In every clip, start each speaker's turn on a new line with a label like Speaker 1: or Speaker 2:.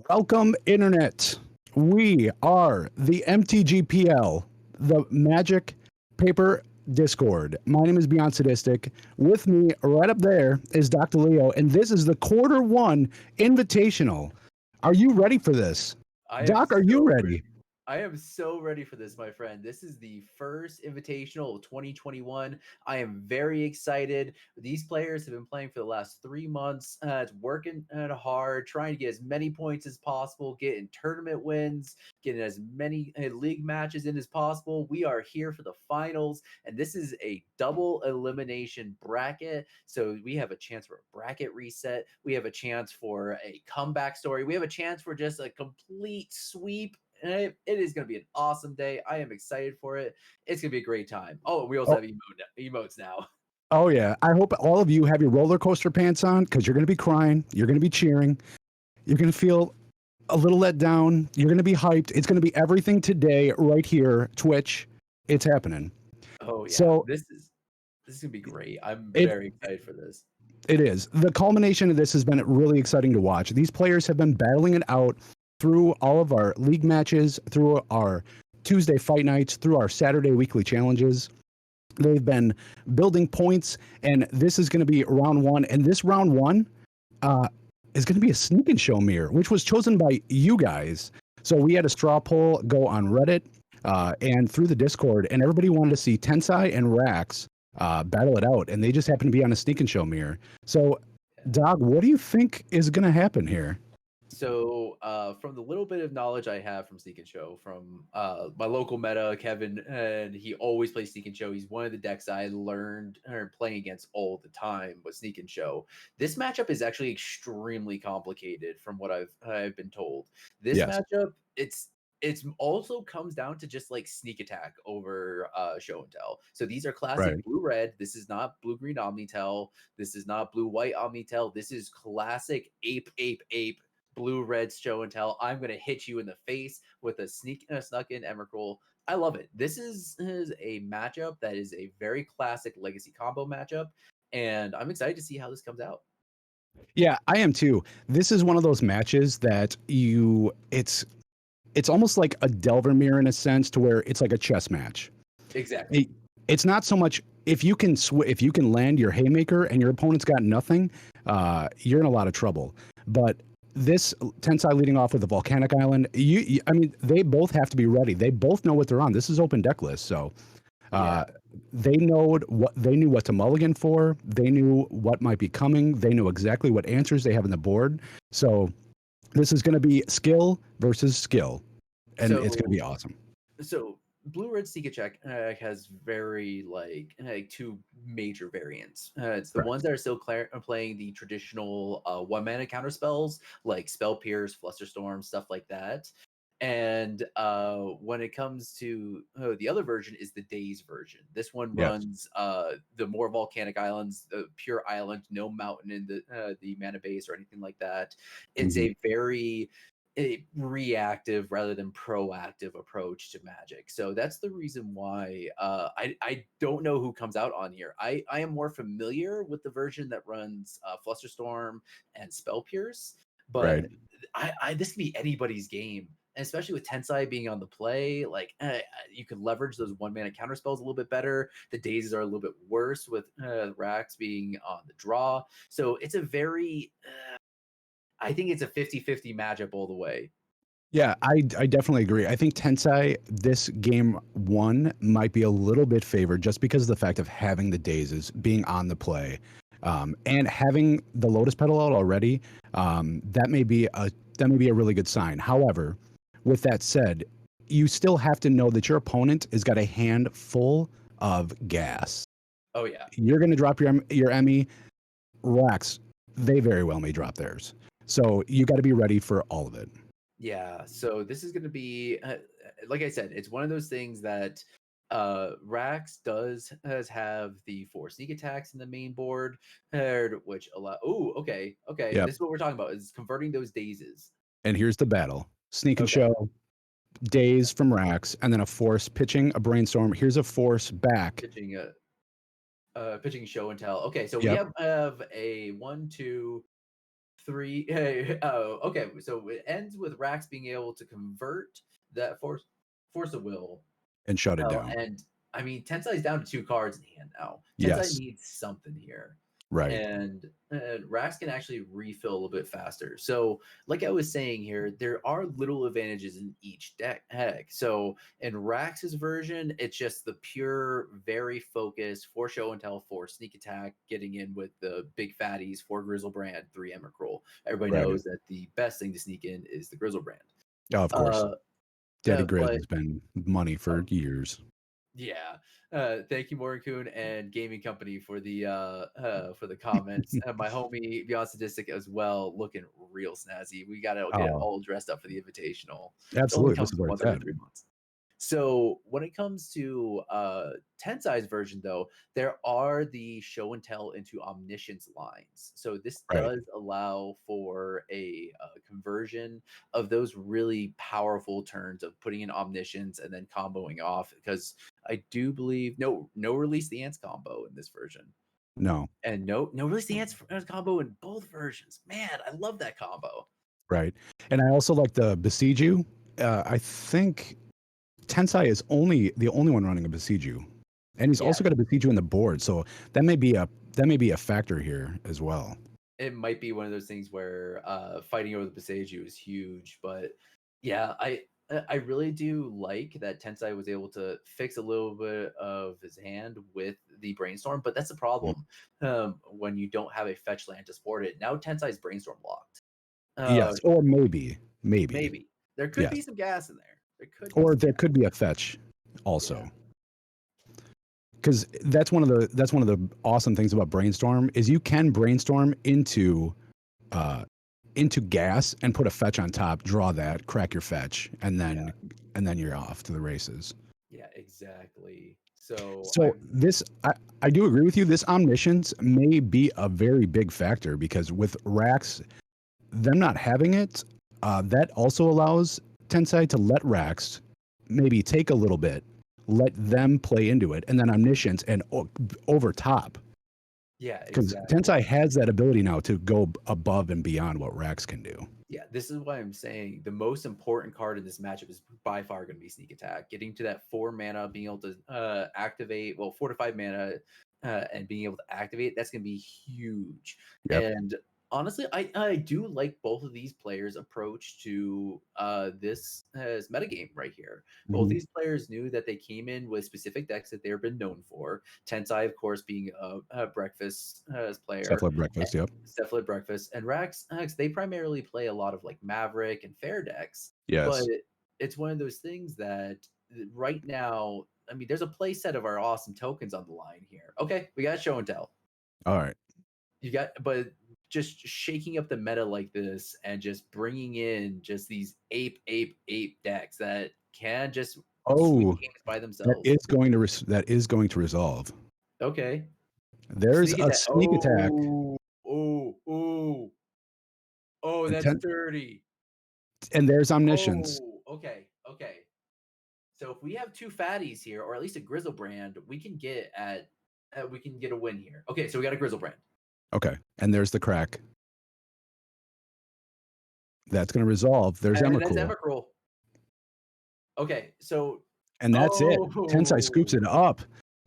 Speaker 1: Welcome, Internet. We are the MTGPL, the Magic Paper Discord. My name is Beyond Sadistic. With me, right up there, is Dr. Leo, and this is the Quarter 1 Invitational. Are you ready for this?
Speaker 2: I am
Speaker 1: Doc, are you
Speaker 2: so
Speaker 1: ready?
Speaker 2: I am so ready for this, my friend. This is the first Invitational of 2021. I am very excited. These players have been playing for the last 3 months. It's working hard, trying to get as many points as possible, getting tournament wins, getting as many league matches in as possible. We are here for the finals, and this is a double elimination bracket. So we have a chance for a bracket reset. We have a chance for a comeback story. We have a chance for just a complete sweep, and it is going to be an awesome day. I am excited for it. It's going to be a great time. Oh, we also
Speaker 1: Oh,
Speaker 2: have emotes now.
Speaker 1: oh yeah. I hope all of you have your roller coaster pants on because you're going to be crying. You're going to be cheering. You're going to feel a little let down. You're going to be hyped. It's going to be everything today, right here, Twitch. It's happening.
Speaker 2: Oh yeah,
Speaker 1: So
Speaker 2: this is going to be great. I'm
Speaker 1: it
Speaker 2: very excited for this.
Speaker 1: It is. The culmination of this has been really exciting to watch. These players have been battling it out through all of our league matches, through our Tuesday fight nights, through our Saturday weekly challenges. They've been building points, and this is going to be round one. And this round one uh, is going to be a sneak and show mirror, which was chosen by you guys. So we had a straw poll go on Reddit and through the Discord, and everybody wanted to see Tensai and Rax battle it out, and they just happened to be on a sneak and show mirror. So, Dog, what do you think is going to happen here?
Speaker 2: So, from the little bit of knowledge I have from Sneak and Show, from my local meta, Kevin, and he always plays Sneak and Show. He's one of the decks I learned or playing against all the time with Sneak and Show. This matchup is actually extremely complicated, from what I've been told. This
Speaker 1: Yes.
Speaker 2: matchup, it's also comes down to just like sneak attack over show and tell. So these are classic
Speaker 1: Right.
Speaker 2: blue red. This is not blue green omnitel. This is not blue white omnitel. This is classic ape blue red show and tell. I'm going to hit you in the face with a snuck in Emrakul. I love it. This is a matchup that is a very classic legacy combo matchup, and I'm excited to see how this comes out.
Speaker 1: Yeah, I am too. This is one of those matches that it's almost like a Delver mirror in a sense, to where it's like a chess match.
Speaker 2: Exactly.
Speaker 1: It, it's not so much if you can if you can land your haymaker and your opponent's got nothing, you're in a lot of trouble. But this Tensai leading off with the volcanic island, I mean, they both have to be ready. They both know what they're on. This is open deck list, so
Speaker 2: Yeah.
Speaker 1: uh, they knew what to mulligan for. They knew what might be coming. They knew exactly what answers they have on the board. So this is going to be skill versus skill, and it's going to
Speaker 2: So
Speaker 1: be awesome.
Speaker 2: so blue red sneak attack has very like two major variants. It's the
Speaker 1: Correct.
Speaker 2: ones that are still playing the traditional one mana counter spells like spell pierce, flusterstorm, stuff like that. And when it comes to the other version is the days version. This one
Speaker 1: Yes.
Speaker 2: runs the more volcanic islands, the pure island, no mountain in the mana base or anything like that. It's
Speaker 1: Mhm.
Speaker 2: a very a reactive rather than proactive approach to magic. So that's the reason why I don't know who comes out on here. I am more familiar with the version that runs Flusterstorm and Spell Pierce,
Speaker 1: Right.
Speaker 2: but I this could be anybody's game. And especially with Tensai being on the play, like you could leverage those one mana counter spells a little bit better. The daisies are a little bit worse with Rax being on the draw. So it's a very I think it's a 50-50 matchup all the way.
Speaker 1: Yeah, I definitely agree. I think Tensai, this game one, might be a little bit favored just because of the fact of having the daisies, being on the play, and having the Lotus Petal out already. That may be a really good sign. However, with that said, you still have to know that your opponent has got a hand full of gas.
Speaker 2: Oh yeah.
Speaker 1: You're going to drop your Emmy. Rex, they very well may drop theirs. So you got to be ready for all of it.
Speaker 2: Yeah, so this is going to be like I said, it's one of those things that Rax does have the 4 sneak attacks in the main board, which allow. Oh, okay.
Speaker 1: Yep.
Speaker 2: This is what we're talking about: is converting those dazes.
Speaker 1: And here's the battle. Sneak and
Speaker 2: Okay,
Speaker 1: show, days from Rax, and then a force pitching a brainstorm. Here's a force back.
Speaker 2: pitching show and tell. Okay, so we
Speaker 1: Yep.
Speaker 2: have a 1, 2, three. Oh, okay. So it ends with Rax being able to convert that force of will.
Speaker 1: and shut it
Speaker 2: Oh,
Speaker 1: down.
Speaker 2: and I mean, Tensai's down to 2 cards in hand now. Tensai
Speaker 1: Yes,
Speaker 2: needs something here.
Speaker 1: right.
Speaker 2: And Rax can actually refill a little bit faster. So, like I was saying here, there are little advantages in each deck. So, in Rax's version, it's just the pure, very focused for show and tell, for sneak attack, getting in with the big fatties, for Grizzlebrand, 3 Emrakul. Everybody
Speaker 1: Right.
Speaker 2: knows that the best thing to sneak in is the Grizzlebrand.
Speaker 1: Oh, of course.
Speaker 2: Uh,
Speaker 1: Daddy Grizz
Speaker 2: but
Speaker 1: has been money for years.
Speaker 2: Yeah. Thank you, Morgan Kuhn and Gaming Company for the comments. My homie Beyond Sadistic as well, looking real snazzy. We gotta get
Speaker 1: Oh,
Speaker 2: all dressed up for the invitational. It only
Speaker 1: absolutely. This
Speaker 2: comes
Speaker 1: is where
Speaker 2: once
Speaker 1: it's
Speaker 2: every
Speaker 1: at.
Speaker 2: 3 months. So when it comes to Tensai's version, though, there are the show and tell into omniscience lines. So this
Speaker 1: Right.
Speaker 2: does allow for a conversion of those really powerful turns of putting in omniscience and then comboing off. Because I do believe no release the ants combo in this version,
Speaker 1: No.
Speaker 2: and no release the ants combo in both versions. Man, I love that combo.
Speaker 1: Right. And I also like the Besiege You. I think Tensai is the only one running a Besiege You. And he's
Speaker 2: Yeah,
Speaker 1: also got a Besiege You in the board. So that may be a factor here as well.
Speaker 2: it might be one of those things where fighting over the Beseiju is huge, but yeah, I really do like that Tensai was able to fix a little bit of his hand with the brainstorm, but that's the
Speaker 1: Mm.
Speaker 2: problem when you don't have a fetch land to support it. Now Tensai's brainstorm locked.
Speaker 1: Yes. Or maybe.
Speaker 2: Maybe there could
Speaker 1: Yes.
Speaker 2: be some gas in there. There could be
Speaker 1: Or
Speaker 2: some
Speaker 1: there
Speaker 2: gas.
Speaker 1: could be a fetch
Speaker 2: Yeah.
Speaker 1: also. Because that's one of the awesome things about brainstorm is you can brainstorm uh into gas and put a fetch on top, draw that, crack your fetch, and
Speaker 2: Yeah.
Speaker 1: then you're off to the races.
Speaker 2: Yeah. Exactly. So
Speaker 1: So
Speaker 2: I'm.
Speaker 1: I do agree with you. This omniscience may be a very big factor because with Rax, them not having it, that also allows Tensai to let Rax maybe take a little bit, let them play into it, and then omniscience and over top.
Speaker 2: Yeah.
Speaker 1: Because
Speaker 2: Exactly.
Speaker 1: Tensai has that ability now to go above and beyond what Rax can do.
Speaker 2: Yeah, this is why I'm saying the most important card in this matchup is by far going to be Sneak Attack. Getting to that 4 mana, being able to activate, well, 4 to 5 mana, and being able to activate, that's going to be huge.
Speaker 1: Yep.
Speaker 2: And honestly, I do like both of these players' approach to this as metagame right here. Both
Speaker 1: Mhm.
Speaker 2: these players knew that they came in with specific decks that they've been known for. Tensai, of course, being a breakfast player,
Speaker 1: Cephalid breakfast. Yep.
Speaker 2: Cephalid Breakfast, and Rax, they primarily play a lot of like Maverick and Fair decks, but
Speaker 1: Yes.
Speaker 2: it's one of those things that right now, I mean, there's a play set of our awesome tokens on the line here. Okay, we got show and tell.
Speaker 1: All right.
Speaker 2: You got, but just shaking up the meta like this and just bringing in just these ape decks that can just sweep
Speaker 1: Oh,
Speaker 2: games by
Speaker 1: that
Speaker 2: themselves.
Speaker 1: is going to resolve.
Speaker 2: Okay,
Speaker 1: There's
Speaker 2: sneak
Speaker 1: a
Speaker 2: attack.
Speaker 1: sneak attack,
Speaker 2: Oh,
Speaker 1: and
Speaker 2: that's dirty.
Speaker 1: there's omniscience.
Speaker 2: Oh, okay. So if we have 2 fatties here, or at least a Grizzlebrand, we can get a win here. Okay, so we got a Grizzlebrand.
Speaker 1: Okay, and there's the crack. That's going to resolve. There's
Speaker 2: And that's
Speaker 1: Emrakul,
Speaker 2: Emrakul. Okay, so
Speaker 1: and that's it. Tensai scoops
Speaker 2: oh,
Speaker 1: it up.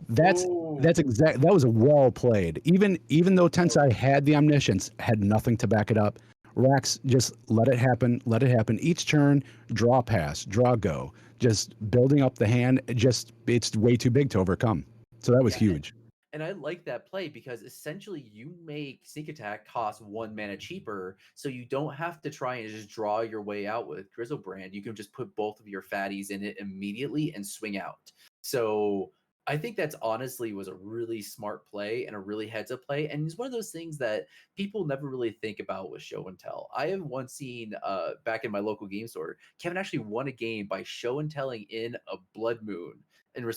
Speaker 1: That's
Speaker 2: oh,
Speaker 1: that's exact. That was well played. Even though Tensai had the omniscience, had nothing to back it up. Rax just let it happen. Let it happen. Each turn, draw pass, draw go. Just building up the hand. Just it's way too big to overcome. So that was
Speaker 2: yeah.
Speaker 1: huge.
Speaker 2: And I like that play because essentially you make sneak attack cost 1 mana cheaper, so you don't have to try and just draw your way out with Grizzlebrand. You can just put both of your fatties in it immediately and swing out. So I think that's honestly was a really smart play and a really heads up play. And it's one of those things that people never really think about with show and tell. I have once seen back in my local game store, Kevin actually won a game by show and telling in a Blood Moon in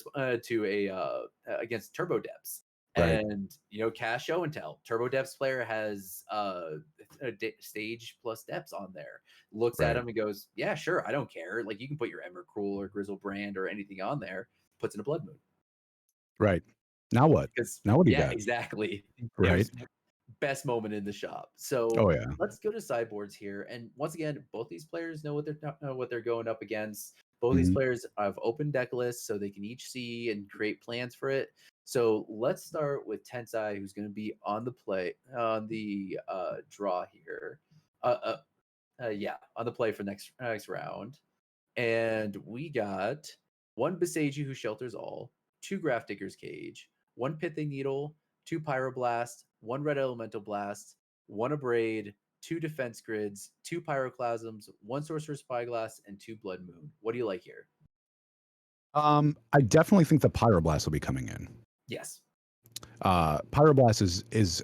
Speaker 2: to a against Turbo Depths.
Speaker 1: Right.
Speaker 2: And cast show and tell. Turbo Depths player has stage plus depths on there. Looks at
Speaker 1: Right.
Speaker 2: him and goes, "Yeah, sure, I don't care. Like you can put your Emrakul or Grizzlebrand or anything on there." Puts in a Blood Moon
Speaker 1: Right. Now what?
Speaker 2: because
Speaker 1: Now what do you
Speaker 2: yeah,
Speaker 1: got?
Speaker 2: exactly. It
Speaker 1: Right.
Speaker 2: was best moment in the shop. So
Speaker 1: Oh yeah.
Speaker 2: let's go to sideboards here. And once again, both these players know what they're going up against. Both these
Speaker 1: Mhm.
Speaker 2: players have open deck lists, so they can each see and create plans for it. So let's start with Tensai, who's going to be on the play on the draw here. Yeah, on the play for next round. And we got one Beseiju who shelters all, two Grafdigger's Cage, one Pithing Needle, two Pyroblast, one Red Elemental Blast, one Abrade, two Defense Grids, two Pyroclasms, one Sorcerer's Spyglass, and two Blood Moon. What do you like here?
Speaker 1: I definitely think the Pyroblast will be coming in.
Speaker 2: Yes.
Speaker 1: Pyroblast is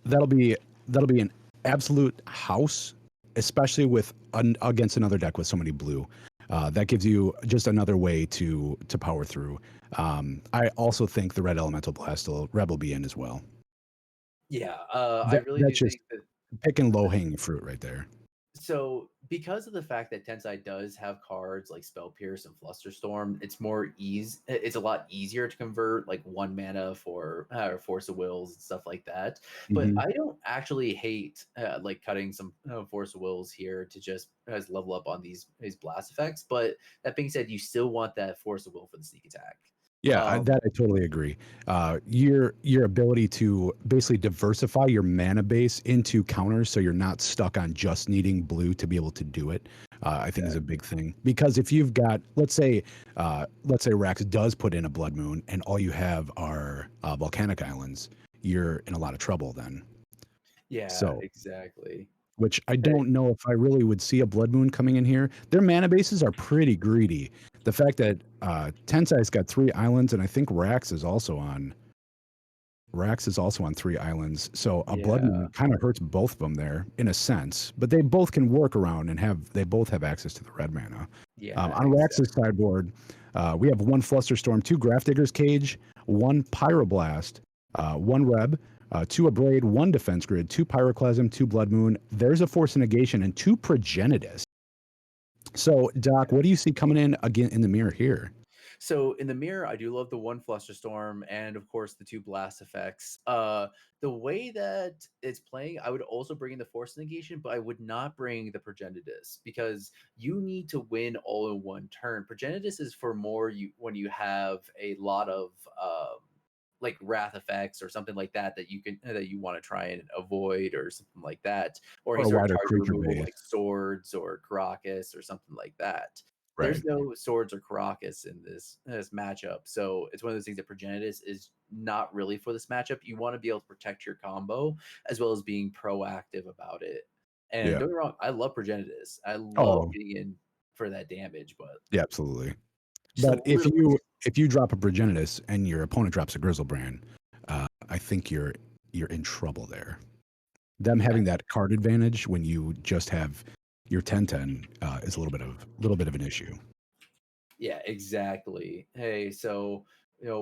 Speaker 1: that'll be that'll be an absolute house, especially with against another deck with so many blue. That gives you just another way to power through. I also think the Red Elemental Blast will Rebel be in as well.
Speaker 2: Yeah. I
Speaker 1: That
Speaker 2: really
Speaker 1: that's
Speaker 2: do
Speaker 1: just
Speaker 2: think that
Speaker 1: picking low hanging fruit right there.
Speaker 2: so because of the fact that Tensai does have cards like Spell Pierce and Flusterstorm, it's a lot easier to convert like one mana for or Force of Wills and stuff like that. But
Speaker 1: Hmm.
Speaker 2: I don't actually hate like cutting some Force of Wills here to just as level up on these blast effects. But that being said, you still want that Force of Will for the sneak attack.
Speaker 1: Yeah,
Speaker 2: Um,
Speaker 1: that I totally agree. Your ability to basically diversify your mana base into counters, so you're not stuck on just needing blue to be able to do it. I think is a big thing because if you've got, let's say Rax does put in a Blood Moon and all you have are volcanic islands, you're in a lot of trouble then.
Speaker 2: yeah,
Speaker 1: So,
Speaker 2: exactly.
Speaker 1: which I
Speaker 2: Hey,
Speaker 1: don't know if I really would see a Blood Moon coming in here. Their mana bases are pretty greedy. The fact that Tensai's got 3 islands, and I think Rax is also on 3 islands. So a Blood
Speaker 2: yeah,
Speaker 1: Moon kind of hurts both of them there in a sense, but they both can work around and they both have access to the red mana.
Speaker 2: yeah,
Speaker 1: On Rax's
Speaker 2: exactly.
Speaker 1: sideboard, we have one Flusterstorm, two Grafdigger's Cage, one Pyroblast, one Reb, two Abrade, one Defense Grid, two Pyroclasm, two Blood Moon. There's a Force of Negation and two Progenitus. So, Doc, what do you see coming in again in the mirror here?
Speaker 2: So in the mirror, I do love the one Flusterstorm and of course the two blast effects. The way that it's playing, I would also bring in the Force Negation, but I would not bring the Progenitus because you need to win all in one turn. Progenitus is for more you when you have a lot of like wrath effects or something like that that you want to try and avoid or something like that, or any
Speaker 1: Or a
Speaker 2: sort of
Speaker 1: wider
Speaker 2: target
Speaker 1: creature
Speaker 2: removal
Speaker 1: base.
Speaker 2: like swords or Caracas or something like that.
Speaker 1: Right.
Speaker 2: There's no swords or Caracas in this matchup. So it's one of those things that Progenitus is not really for this matchup. You want to be able to protect your combo as well as being proactive about it. And
Speaker 1: Yeah.
Speaker 2: don't get me wrong, I love Progenitus. I love
Speaker 1: Oh,
Speaker 2: getting in for that damage, but
Speaker 1: yeah, absolutely.
Speaker 2: just a
Speaker 1: But
Speaker 2: little bit.
Speaker 1: if you drop a Progenitus and your opponent drops a Grizzlebrand, I think you're in trouble there. Them
Speaker 2: Yeah,
Speaker 1: having that card advantage when you just have your 10/10 is a little bit of an issue.
Speaker 2: yeah, exactly. Hey, so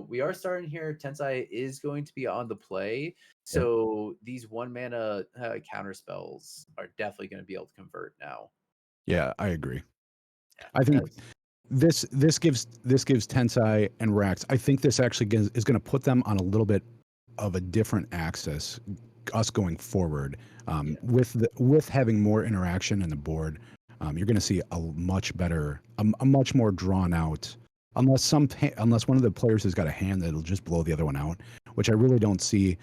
Speaker 2: we are starting here. Tensai is going to be on the play,
Speaker 1: Yep.
Speaker 2: so these one mana counter spells are definitely going to be able to convert now.
Speaker 1: Yeah, I agree.
Speaker 2: Yeah,
Speaker 1: I think
Speaker 2: that's
Speaker 1: this gives Tensai and Rax. I think this actually is going to put them on a little bit of a different axis, us going forward.
Speaker 2: yeah,
Speaker 1: With having more interaction in the board, you're going to see a much more drawn out. Unless one of the players has got a hand that'll just blow the other one out, which I really don't see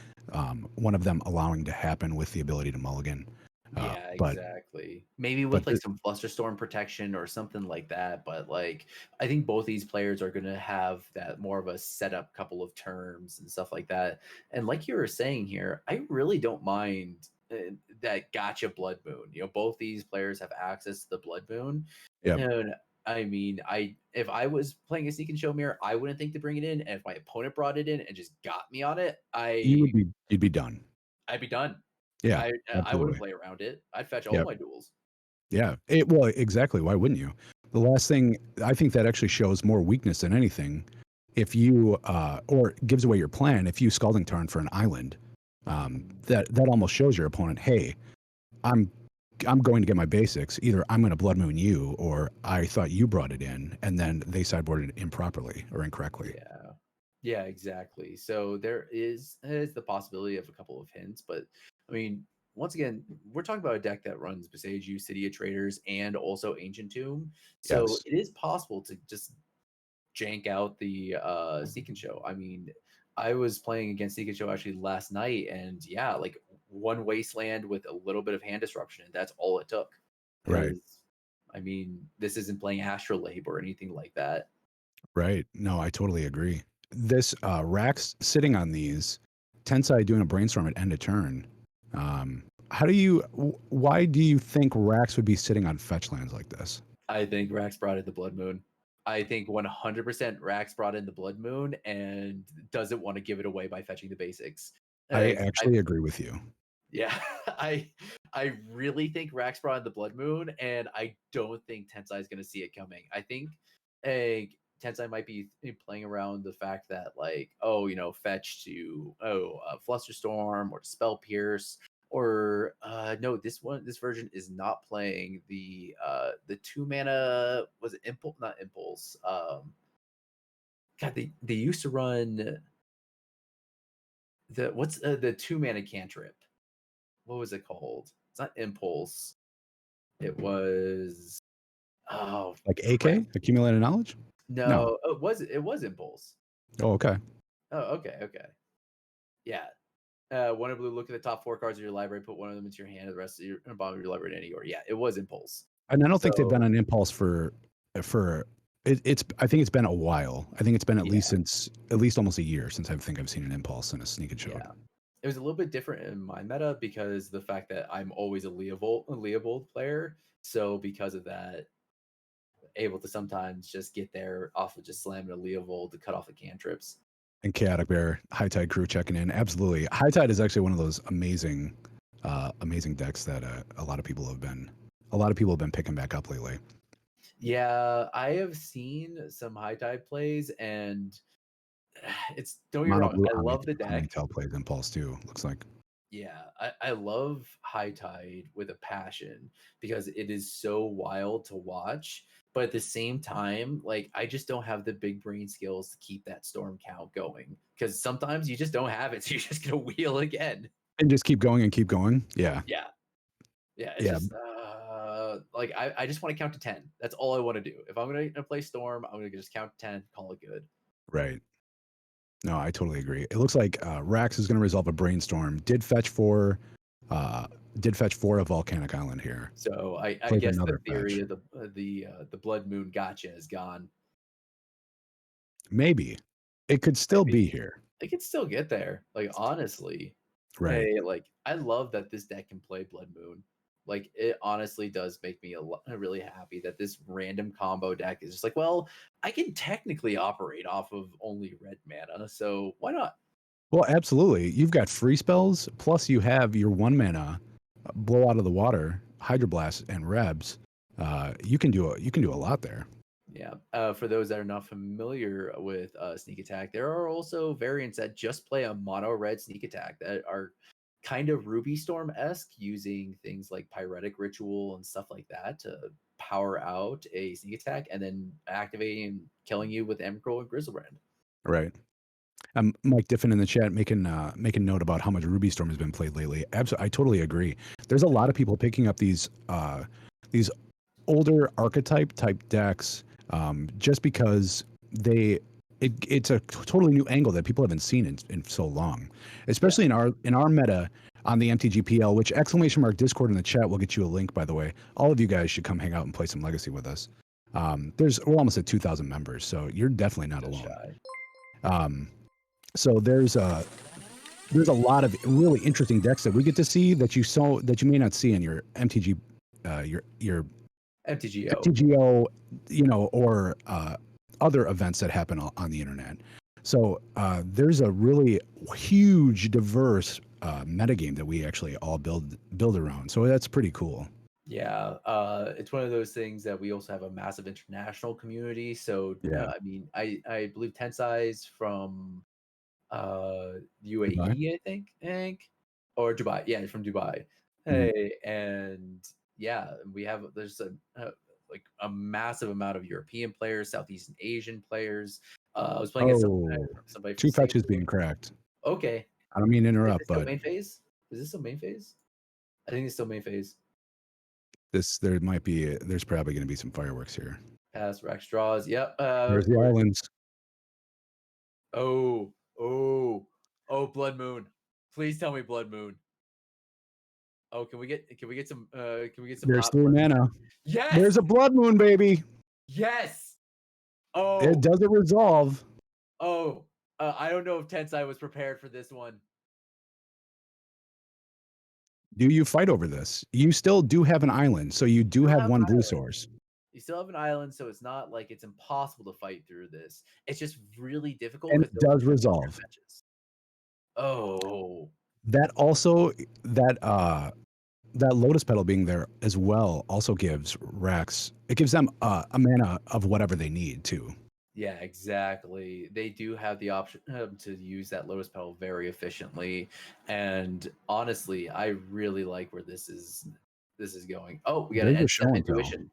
Speaker 1: one of them allowing to happen with the ability to mulligan.
Speaker 2: yeah,
Speaker 1: But
Speaker 2: exactly. Maybe
Speaker 1: but
Speaker 2: with like some flusterstorm protection or something like that. But like, I think both these players are going to have that more of a setup couple of terms and stuff like that. And like you were saying here, I really don't mind that gotcha blood moon. Both these players have access to the blood moon,
Speaker 1: yeah,
Speaker 2: and I mean, I if I was playing a sneak and show mirror, I wouldn't think to bring it in. And if my opponent brought it in and just got me on it,
Speaker 1: you'd be done.
Speaker 2: I'd be done.
Speaker 1: Yeah,
Speaker 2: I wouldn't
Speaker 1: absolutely.
Speaker 2: play around it. I'd fetch all
Speaker 1: Yeah.
Speaker 2: my duels.
Speaker 1: Yeah. Well, exactly. Why wouldn't you? The last thing I think that actually shows more weakness than anything. If you or gives away your plan, if you scalding tarn for an island, that almost shows your opponent, hey, I'm I'm going to get my basics. Either I'm going to blood moon you, or I thought you brought it in, and then they sideboarded it improperly or incorrectly.
Speaker 2: Yeah. Yeah, exactly. So there is the possibility of a couple of hints, but I mean, once again, we're talking about a deck that runs Besage, City of Traders, and also Ancient Tomb. So
Speaker 1: Yes.
Speaker 2: it is possible to just jank out the Sneak and Show. I mean, I was playing against Sneak and Show actually last night, and yeah, like one wasteland with a little bit of hand disruption, and that's all it took.
Speaker 1: Right.
Speaker 2: Because I mean, this isn't playing Astrolabe or anything like that.
Speaker 1: Right. No, I totally agree. This Rax sitting on these, Tensai doing a brainstorm at end of turn. How do you? Why do you think Rax would be sitting on fetch lands like this?
Speaker 2: I think Rax brought in the Blood Moon. I think 100% Rax brought in the Blood Moon and doesn't want to give it away by fetching the basics.
Speaker 1: I
Speaker 2: I
Speaker 1: actually agree with you.
Speaker 2: Yeah, I really think Rax brought in the Blood Moon, and I don't think Tensai is going to see it coming. I think Tensai might be playing around the fact that like, oh, fetch to Flusterstorm or Spell Pierce, or no, this version is not playing the 2 mana, was it Impulse, not Impulse. God, they used to run the 2 mana cantrip. What was it called? It's not Impulse. It was
Speaker 1: Like
Speaker 2: crap.
Speaker 1: AK, accumulated knowledge? No.
Speaker 2: No, it was Impulse.
Speaker 1: Oh, okay.
Speaker 2: Oh, okay. Yeah. One of blue, look at the top 4 cards of your library, put one of them into your hand, the rest of your bottom of your library in any order. Yeah, it was Impulse.
Speaker 1: And I don't think they've been
Speaker 2: So
Speaker 1: on impulse for it's. I think it's been a while. I think it's been
Speaker 2: yeah,
Speaker 1: at least almost a year since I think I've seen an impulse in a sneak and showed.
Speaker 2: yeah. It was a little bit different in my meta because the fact that I'm always a Leovold player. So because of that, able to sometimes just get there off of just slamming a Leovold to cut off the cantrips.
Speaker 1: And Chaotic Bear, High Tide crew checking in. Absolutely, High Tide is actually one of those amazing decks that a lot of people have been picking back up lately.
Speaker 2: Yeah, I have seen some high tide plays, and it's don't get me
Speaker 1: Mono
Speaker 2: wrong,
Speaker 1: blue
Speaker 2: I love the deck.
Speaker 1: Omnitel plays impulse too. Looks like
Speaker 2: Yeah, I love high tide with a passion because it is so wild to watch. But at the same time, like I just don't have the big brain skills to keep that storm count going because sometimes you just don't have it. So you're just gonna wheel again.
Speaker 1: and just keep going and keep going. Yeah,
Speaker 2: Yeah, yeah. It's
Speaker 1: yeah,
Speaker 2: just like I just want to count to 10. That's all I want to do. If I'm gonna play storm, I'm gonna just count to 10, call it good.
Speaker 1: right. No, I totally agree. It looks like Rax is going to resolve a brainstorm. Uh, did fetch four of Volcanic Island here.
Speaker 2: So I
Speaker 1: Plays
Speaker 2: guess the
Speaker 1: another
Speaker 2: theory
Speaker 1: fetch.
Speaker 2: of the blood moon gotcha is gone.
Speaker 1: Maybe it could still
Speaker 2: Maybe
Speaker 1: be here.
Speaker 2: they could still get there. Like honestly,
Speaker 1: Right.
Speaker 2: hey, like I love that this deck can play blood moon. Like it honestly does make me really happy that this random combo deck is just like, well, I can technically operate off of only red mana, so why not?
Speaker 1: Well, absolutely. You've got free spells, plus you have your 1 mana blow out of the water, Hydroblast and Rebs. You can do a lot there.
Speaker 2: Yeah. For those that are not familiar with sneak attack, there are also variants that just play a mono red sneak attack that are kind of Ruby Storm esque, using things like Pyretic Ritual and stuff like that to power out a sneak attack and then activating and killing you with Emrakul and Grizzlebrand.
Speaker 1: Right. Mike Diffin in the chat making note about how much Ruby Storm has been played lately. Absolutely, I totally agree. There's a lot of people picking up these older archetype type decks just because it's a totally new angle that people haven't seen in so long,
Speaker 2: Yeah,
Speaker 1: especially in our meta on the MTGPL. Which exclamation mark Discord in the chat will get you a link, by the way. All of you guys should come hang out and play some Legacy with us. We're almost at 2,000 members, so you're definitely not
Speaker 2: just
Speaker 1: alone.
Speaker 2: shy.
Speaker 1: Um, so there's a lot of really interesting decks that we get to see that you may not see in your MTG your
Speaker 2: MTGO.
Speaker 1: MTGO, or other events that happen on the internet. So there's a really huge, diverse metagame that we actually all build around. So that's pretty cool.
Speaker 2: Yeah, it's one of those things that we also have a massive international community. So
Speaker 1: Yeah.
Speaker 2: I mean, I believe Tensai's from
Speaker 1: Goodbye.
Speaker 2: UAE, I think, or Dubai. Yeah, from Dubai.
Speaker 1: Mhm.
Speaker 2: Hey, and yeah, there's like a massive amount of European players, Southeast Asian players. I was playing against somebody from
Speaker 1: 2 fetches
Speaker 2: Singapore.
Speaker 1: being cracked.
Speaker 2: Okay,
Speaker 1: I don't mean to
Speaker 2: is
Speaker 1: interrupt,
Speaker 2: this still
Speaker 1: but
Speaker 2: main phase? Is this still main phase? I think it's still main phase.
Speaker 1: there's probably going to be some fireworks here.
Speaker 2: Pass, rack, straws. Yep.
Speaker 1: There's the islands.
Speaker 2: Oh, Blood Moon. Please tell me Blood Moon. Oh, can we get some
Speaker 1: There's 3
Speaker 2: popcorn?
Speaker 1: mana.
Speaker 2: Yes.
Speaker 1: There's a blood moon, baby.
Speaker 2: Yes.
Speaker 1: It doesn't resolve.
Speaker 2: I don't know if Tensai was prepared for this one.
Speaker 1: Do you fight over this? You still do have an island, so you do have one blue source.
Speaker 2: You still have an island, so it's not like it's impossible to fight through this. It's just really difficult.
Speaker 1: And it does resolve.
Speaker 2: Oh.
Speaker 1: That also that Lotus Petal being there as well also gives Rex, it gives them a mana of whatever they need too.
Speaker 2: Yeah, exactly. They do have the option to use that Lotus Petal very efficiently, and honestly, I really like where this is going. Oh, we got an
Speaker 1: There's a
Speaker 2: end
Speaker 1: show
Speaker 2: step
Speaker 1: and tell.
Speaker 2: intuition.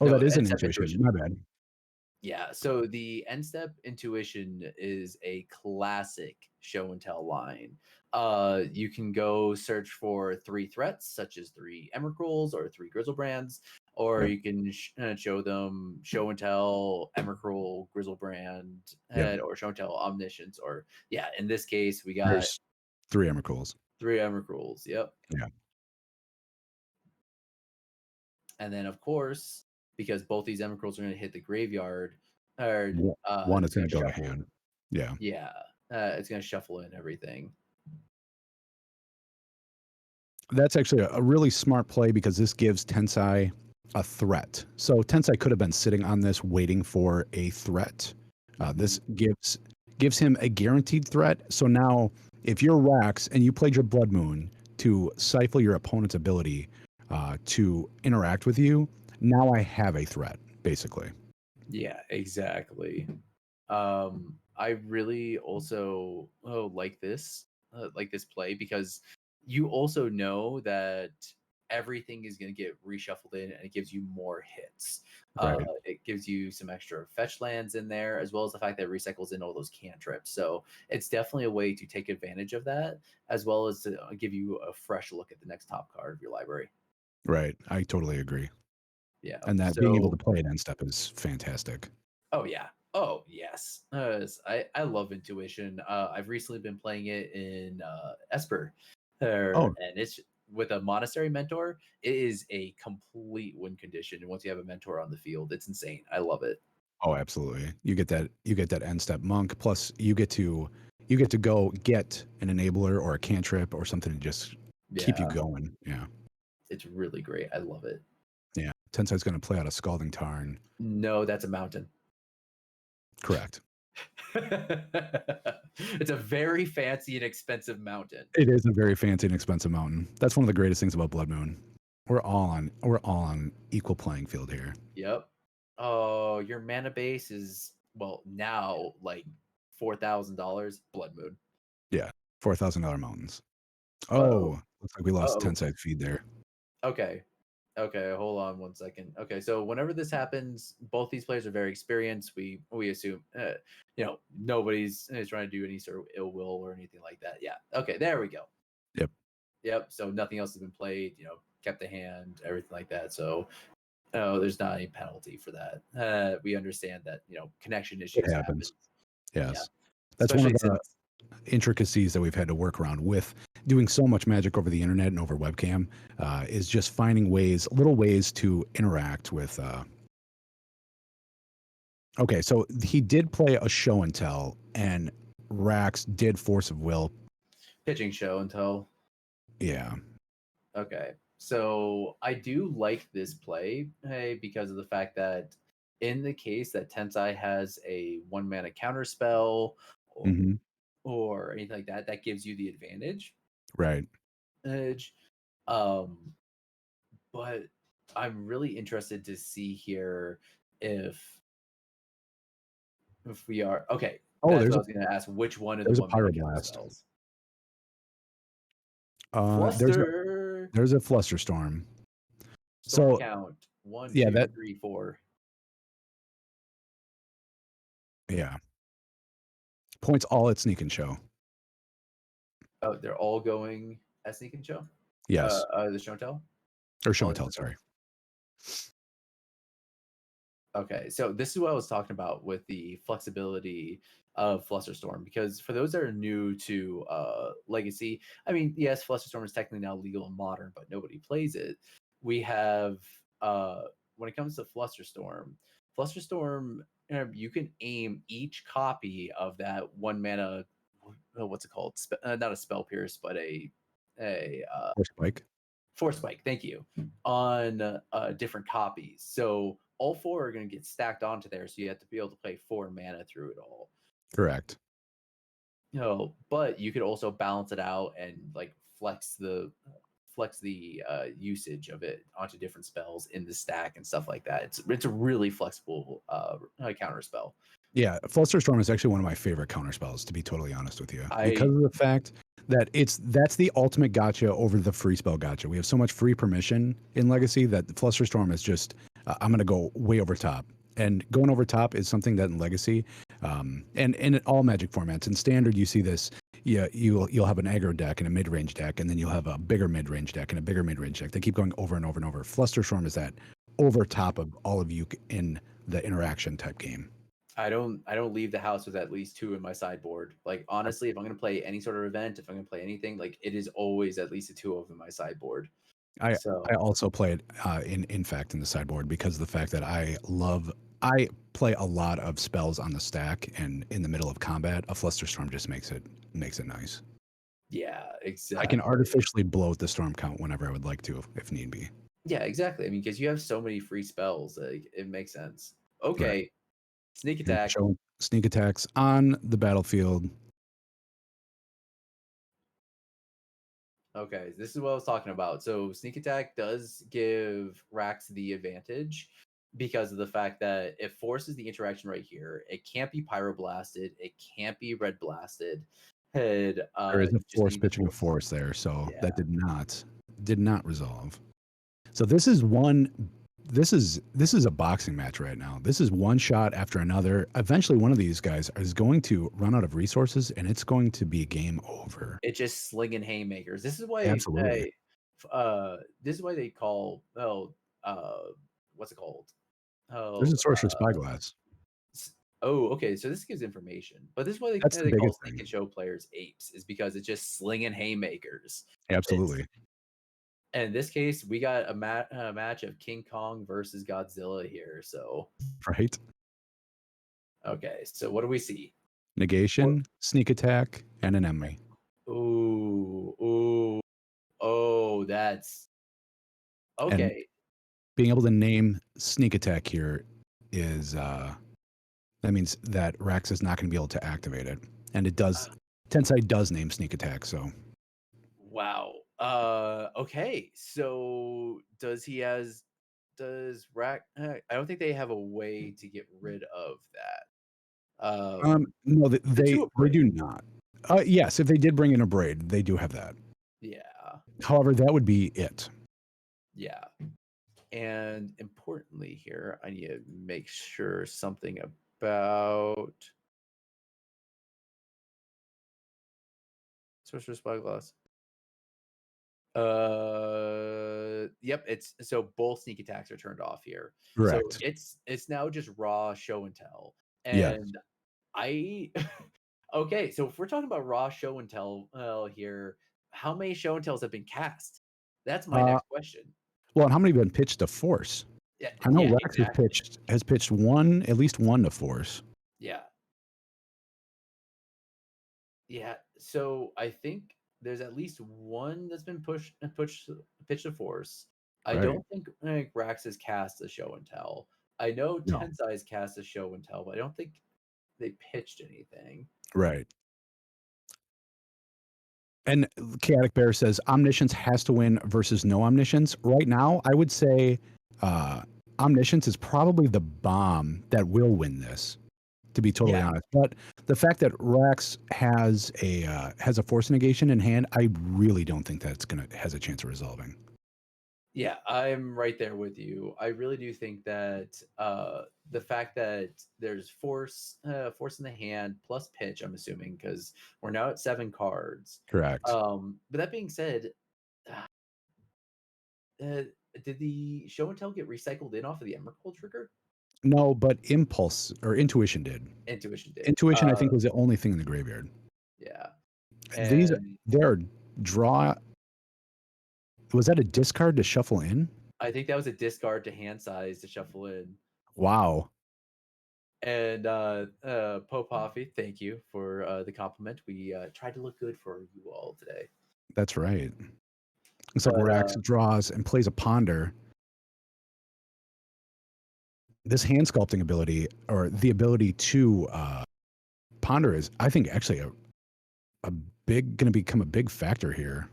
Speaker 1: Oh,
Speaker 2: No,
Speaker 1: that is an
Speaker 2: end step
Speaker 1: intuition. My bad.
Speaker 2: Yeah, so the end step intuition is a classic show and tell line. You can go search for 3 threats, such as 3 Emrakuls or 3 Grizzlebrands, or
Speaker 1: Yep.
Speaker 2: you can show them show and tell Emrakul, Grizzlebrand, or show and tell Omniscience, or in this case we got
Speaker 1: There's 3 Emrakuls.
Speaker 2: 3 Emrakuls. Yep.
Speaker 1: Yeah.
Speaker 2: And then of course, because both these Emrakuls are going to hit the graveyard, or
Speaker 1: one is going to go to hand. Yeah.
Speaker 2: Yeah, it's going to shuffle in everything.
Speaker 1: That's actually a really smart play because this gives Tensai a threat. So Tensai could have been sitting on this waiting for a threat. This gives him a guaranteed threat. So now if you're Rax and you played your Blood Moon to stifle your opponent's ability to interact with you, now I have a threat, basically.
Speaker 2: Yeah, exactly. I really also like this play because you also know that everything is going to get reshuffled in, and it gives you more hits.
Speaker 1: Right.
Speaker 2: It gives you some extra fetch lands in there, as well as the fact that it recycles in all those cantrips. So it's definitely a way to take advantage of that, as well as to give you a fresh look at the next top card of your library.
Speaker 1: Right. I totally agree.
Speaker 2: Yeah.
Speaker 1: And that being able to play it end step is fantastic.
Speaker 2: Oh yeah. Oh yes. I love intuition. I've recently been playing it in Esper, and it's with a monastery mentor. It is a complete win condition, and once you have a mentor on the field, it's insane. I love it.
Speaker 1: Oh, absolutely. You get that end step monk, plus you get to go get an enabler or a cantrip or something to just keep you going. Yeah.
Speaker 2: It's really great. I love it.
Speaker 1: Yeah. Tensai's going to play out a Scalding Tarn.
Speaker 2: No, that's a mountain.
Speaker 1: Correct.
Speaker 2: It's a very fancy and expensive mountain.
Speaker 1: It is a very fancy and expensive mountain. That's one of the greatest things about Blood Moon. We're all on equal playing field here.
Speaker 2: Yep. Oh, your mana base is now like $4,000. Blood Moon.
Speaker 1: Yeah, $4,000 mountains. Oh, looks like we lost Tensai's feed there.
Speaker 2: Okay, hold on one second. Okay, so whenever this happens, both these players are very experienced. We assume, nobody's trying to do any sort of ill will or anything like that. Yeah. Okay, there we go. Yep. So nothing else has been played. Kept the hand, everything like that. So, there's not any penalty for that. We understand that connection issues happen.
Speaker 1: Yes, yeah. That's
Speaker 2: Especially
Speaker 1: one of the intricacies that we've had to work around with doing so much Magic over the internet and over webcam, is just finding little ways to interact with. Okay, so he did play a show and tell, and Rax did Force of Will.
Speaker 2: Pitching show and tell.
Speaker 1: Yeah.
Speaker 2: Okay, so I do like this play, because of the fact that in the case that Tensai has a 1 mana counter spell or anything like that, that gives you the advantage.
Speaker 1: Right.
Speaker 2: But I'm really interested to see here if we are okay.
Speaker 1: Oh,
Speaker 2: that's what I was going to ask. Which one of the 1 mana counter spells?
Speaker 1: There's a Flusterstorm.
Speaker 2: Storm count. One,
Speaker 1: Yeah,
Speaker 2: two,
Speaker 1: that
Speaker 2: three, four.
Speaker 1: yeah. Points all at Sneak and Show.
Speaker 2: Oh, they're all going at Sneak and Show?
Speaker 1: Yes.
Speaker 2: The show and tell?
Speaker 1: Or Show
Speaker 2: All
Speaker 1: and
Speaker 2: at show
Speaker 1: Tell,
Speaker 2: and tell?
Speaker 1: sorry.
Speaker 2: Okay, so this is what I was talking about with the flexibility of Flusterstorm, because for those that are new to Legacy, I mean, yes, Flusterstorm is technically now legal and modern, but nobody plays it. We have when it comes to Flusterstorm, you can aim each copy of that one mana. What's it called? Not a spell pierce, but a
Speaker 1: Or Spike.
Speaker 2: Force Spike, thank you, on different copies. So all four are going to get stacked onto there. So you have to be able to play 4 mana through it all.
Speaker 1: Correct.
Speaker 2: But you could also balance it out and like flex the usage of it onto different spells in the stack and stuff like that. It's a really flexible counter spell.
Speaker 1: Yeah, Flusterstorm is actually one of my favorite counter spells, to be totally honest with you, because
Speaker 2: I
Speaker 1: of the fact that that's the ultimate gotcha over the free spell gotcha. We have so much free permission in Legacy that Flusterstorm is just I'm going to go way over top, and going over top is something that in Legacy, and in all Magic formats, in Standard you see this. Yeah, you'll have an aggro deck and a mid range deck, and then you'll have a bigger mid range deck and a bigger mid range deck. They keep going over and over and over. Flusterstorm is that over top of all of you in the interaction type game.
Speaker 2: I don't leave the house with at least 2 in my sideboard. Like honestly, if I'm gonna play any sort of event, if I'm gonna play anything, like it is always at least a 2 of in my sideboard.
Speaker 1: I
Speaker 2: So
Speaker 1: also play it in fact in the sideboard because of the fact that I play a lot of spells on the stack, and in the middle of combat a Flusterstorm just makes it nice.
Speaker 2: yeah,
Speaker 1: I can
Speaker 2: exactly.
Speaker 1: artificially bloat the storm count whenever I would like to if need be.
Speaker 2: Yeah, exactly. I mean, because you have so many free spells, like it makes sense.
Speaker 1: Right.
Speaker 2: Okay, sneak
Speaker 1: And
Speaker 2: attack.
Speaker 1: show sneak attacks on the battlefield.
Speaker 2: Okay, this is what I was talking about. So sneak attack does give Rax the advantage because of the fact that it forces the interaction right here. It can't be pyroblasted. It can't be red blasted.
Speaker 1: There is a
Speaker 2: You just
Speaker 1: force
Speaker 2: need the
Speaker 1: pitching a
Speaker 2: force.
Speaker 1: force there, so
Speaker 2: Yeah.
Speaker 1: that did not resolve. So this is a boxing match right now. This is one shot after another. Eventually one of these guys is going to run out of resources and it's going to be game over.
Speaker 2: It's just slinging haymakers. This is why
Speaker 1: Absolutely.
Speaker 2: this is why they call what's it called?
Speaker 1: There's
Speaker 2: Oh,
Speaker 1: a Sorcerer's Spyglass.
Speaker 2: okay. So this gives information, but this is why
Speaker 1: That's the
Speaker 2: they call
Speaker 1: biggest
Speaker 2: sneak
Speaker 1: thing.
Speaker 2: and show players apes, is because it's just slinging haymakers. It's
Speaker 1: Absolutely.
Speaker 2: In this case, we got a match of King Kong versus Godzilla here. So
Speaker 1: Right?
Speaker 2: okay, so what do we see? What?
Speaker 1: Negation, sneak attack, and an enemy.
Speaker 2: Ooh, oh, that's
Speaker 1: And
Speaker 2: okay.
Speaker 1: being able to name sneak attack here is that means that Rax is not going to be able to activate it. And it does Tensai does name sneak attack, so
Speaker 2: Wow. Okay. So does Rack? I don't think they have a way to get rid of that.
Speaker 1: no,
Speaker 2: The two
Speaker 1: they
Speaker 2: braid.
Speaker 1: do not. Yes, if they did bring in a braid, they do have that.
Speaker 2: Yeah.
Speaker 1: However, that would be it.
Speaker 2: Yeah. And importantly here, I need to make sure something about Sorcerer Spyglass. Yep, it's so both sneak attacks are turned off here. So
Speaker 1: Correct.
Speaker 2: it's now just raw show and tell.
Speaker 1: Yes.
Speaker 2: And I okay, so if we're talking about raw show and tell here, how many show and tells have been cast? That's my
Speaker 1: Uh,
Speaker 2: next question.
Speaker 1: well, and how many have been pitched to Force?
Speaker 2: Yeah,
Speaker 1: I know
Speaker 2: yeah,
Speaker 1: Rex
Speaker 2: exactly.
Speaker 1: has pitched one, at least one to Force.
Speaker 2: Yeah. Yeah. So I think there's at least one that's been pitched to force. I
Speaker 1: Right.
Speaker 2: don't think Rax has cast a show and tell. I know
Speaker 1: No.
Speaker 2: Tensai's cast a show and tell, but I don't think they pitched anything.
Speaker 1: Right. And Chaotic Bear says Omniscience has to win versus no Omniscience. Right now, I would say uh, Omniscience is probably the bomb that will win this, to be totally
Speaker 2: Yeah.
Speaker 1: honest. But the fact that Rax has a force negation in hand, I really don't think that's has a chance of resolving.
Speaker 2: Yeah, I'm right there with you. I really do think that the fact that there's force in the hand plus pitch, I'm assuming, because we're now at 7 cards.
Speaker 1: Correct.
Speaker 2: But that being said, uh, uh, did the show and tell get recycled in off of the Emrakul trigger?
Speaker 1: No, but impulse or intuition did.
Speaker 2: Intuition did.
Speaker 1: Intuition, I think, was the only thing in the graveyard.
Speaker 2: Yeah,
Speaker 1: These
Speaker 2: and
Speaker 1: there are draw. Was that a discard to shuffle in?
Speaker 2: I think that was a discard to hand size to shuffle in.
Speaker 1: Wow,
Speaker 2: And Pope Hoffy, thank you for the compliment. We tried to look good for you all today.
Speaker 1: that's right. Looks like
Speaker 2: But
Speaker 1: Rax draws and plays a ponder. This hand sculpting ability, or the ability to ponder, is, I think, actually a big going to become a big factor here.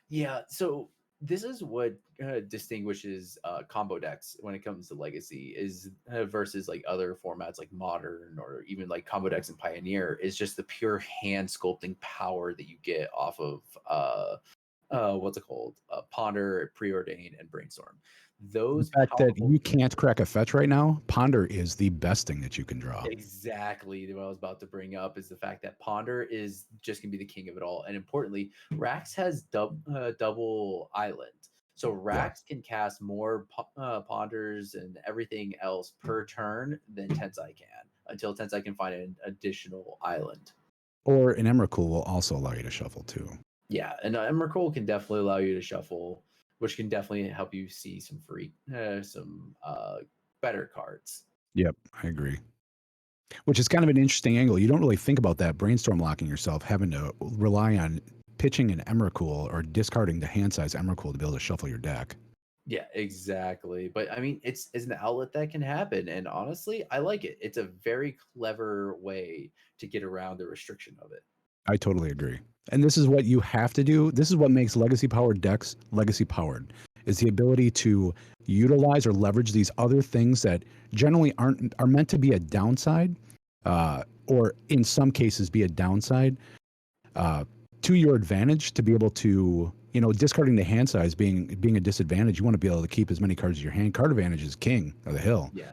Speaker 2: yeah, so this is what distinguishes combo decks when it comes to Legacy is versus like other formats like Modern or even like combo decks and Pioneer is just the pure hand sculpting power that you get off of what's it called? Ponder, Preordain, and Brainstorm.
Speaker 1: The
Speaker 2: Those
Speaker 1: fact that
Speaker 2: powerful
Speaker 1: you can't crack a fetch right now, ponder is the best thing that you can draw.
Speaker 2: exactly what I was about to bring up is the fact that Ponder is just going to be the king of it all. And importantly, Rax has double island. So
Speaker 1: Yeah.
Speaker 2: Rax can cast more Ponders and everything else per turn than Tensai can until Tensai can find an additional island.
Speaker 1: Or an Emrakul will also allow you to shuffle too.
Speaker 2: Yeah, and Emrakul can definitely allow you to shuffle, which can definitely help you see some some better cards.
Speaker 1: Yep, I agree. Which is kind of an interesting angle. You don't really think about that brainstorm locking yourself, having to rely on pitching an Emrakul or discarding the hand size Emrakul to be able to shuffle your deck.
Speaker 2: Yeah, exactly. But I mean, it's an outlet that can happen, and honestly, I like it. It's a very clever way to get around the restriction of it.
Speaker 1: I totally agree. And this is what you have to do. This is what makes legacy powered decks legacy powered, is the ability to utilize or leverage these other things that generally are meant to be a downside, or in some cases be a downside, uh, to your advantage, to be able to, discarding the hand size being a disadvantage. You want to be able to keep as many cards as your hand. Card advantage is king of the hill.
Speaker 2: Yeah.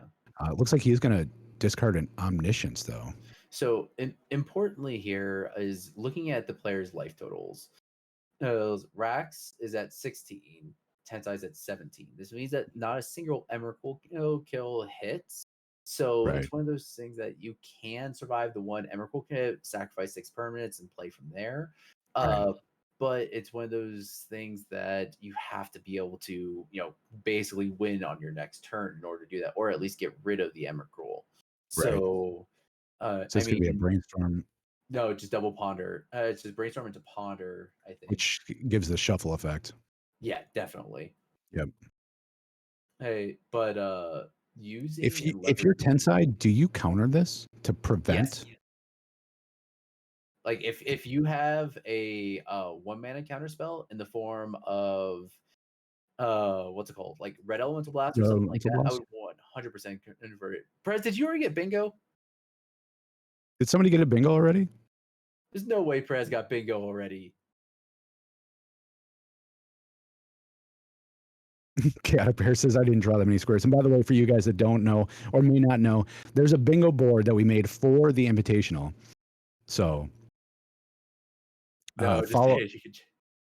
Speaker 1: It looks like he's going to discard an omniscience though.
Speaker 2: So importantly here is looking at the player's life totals. Rax is at 16, Tensai's at 17. This means that not a single Emrakul kill hits. So
Speaker 1: Right.
Speaker 2: it's one of those things that you can survive the one Emrakul kill, sacrifice 6 permanents, and play from there.
Speaker 1: Right.
Speaker 2: But it's one of those things that you have to be able to, basically win on your next turn in order to do that, or at least get rid of the Emrakul.
Speaker 1: Right.
Speaker 2: So,
Speaker 1: So
Speaker 2: I
Speaker 1: it's going to be a
Speaker 2: mean,
Speaker 1: brainstorm,
Speaker 2: no, just double ponder. It's just brainstorm into ponder, I think.
Speaker 1: which gives the shuffle effect.
Speaker 2: Yeah, definitely.
Speaker 1: Yep.
Speaker 2: Hey, but
Speaker 1: If
Speaker 2: using
Speaker 1: you
Speaker 2: and
Speaker 1: if you're
Speaker 2: leveraging,
Speaker 1: Tensai, do you counter this to
Speaker 2: yes.
Speaker 1: prevent?
Speaker 2: Like if you have a 1 mana counter spell in the form of what's it called? Like red elemental blast or something like
Speaker 1: Mental
Speaker 2: that, I
Speaker 1: blast?
Speaker 2: would 100% convert it. Prez, did you already get bingo?
Speaker 1: Did somebody get a bingo already?
Speaker 2: There's no way Prez got bingo already.
Speaker 1: Cat Bear says I didn't draw that many squares. And by the way, for you guys that don't know or may not know, there's a bingo board that we made for the Invitational. So
Speaker 2: No, just
Speaker 1: follow,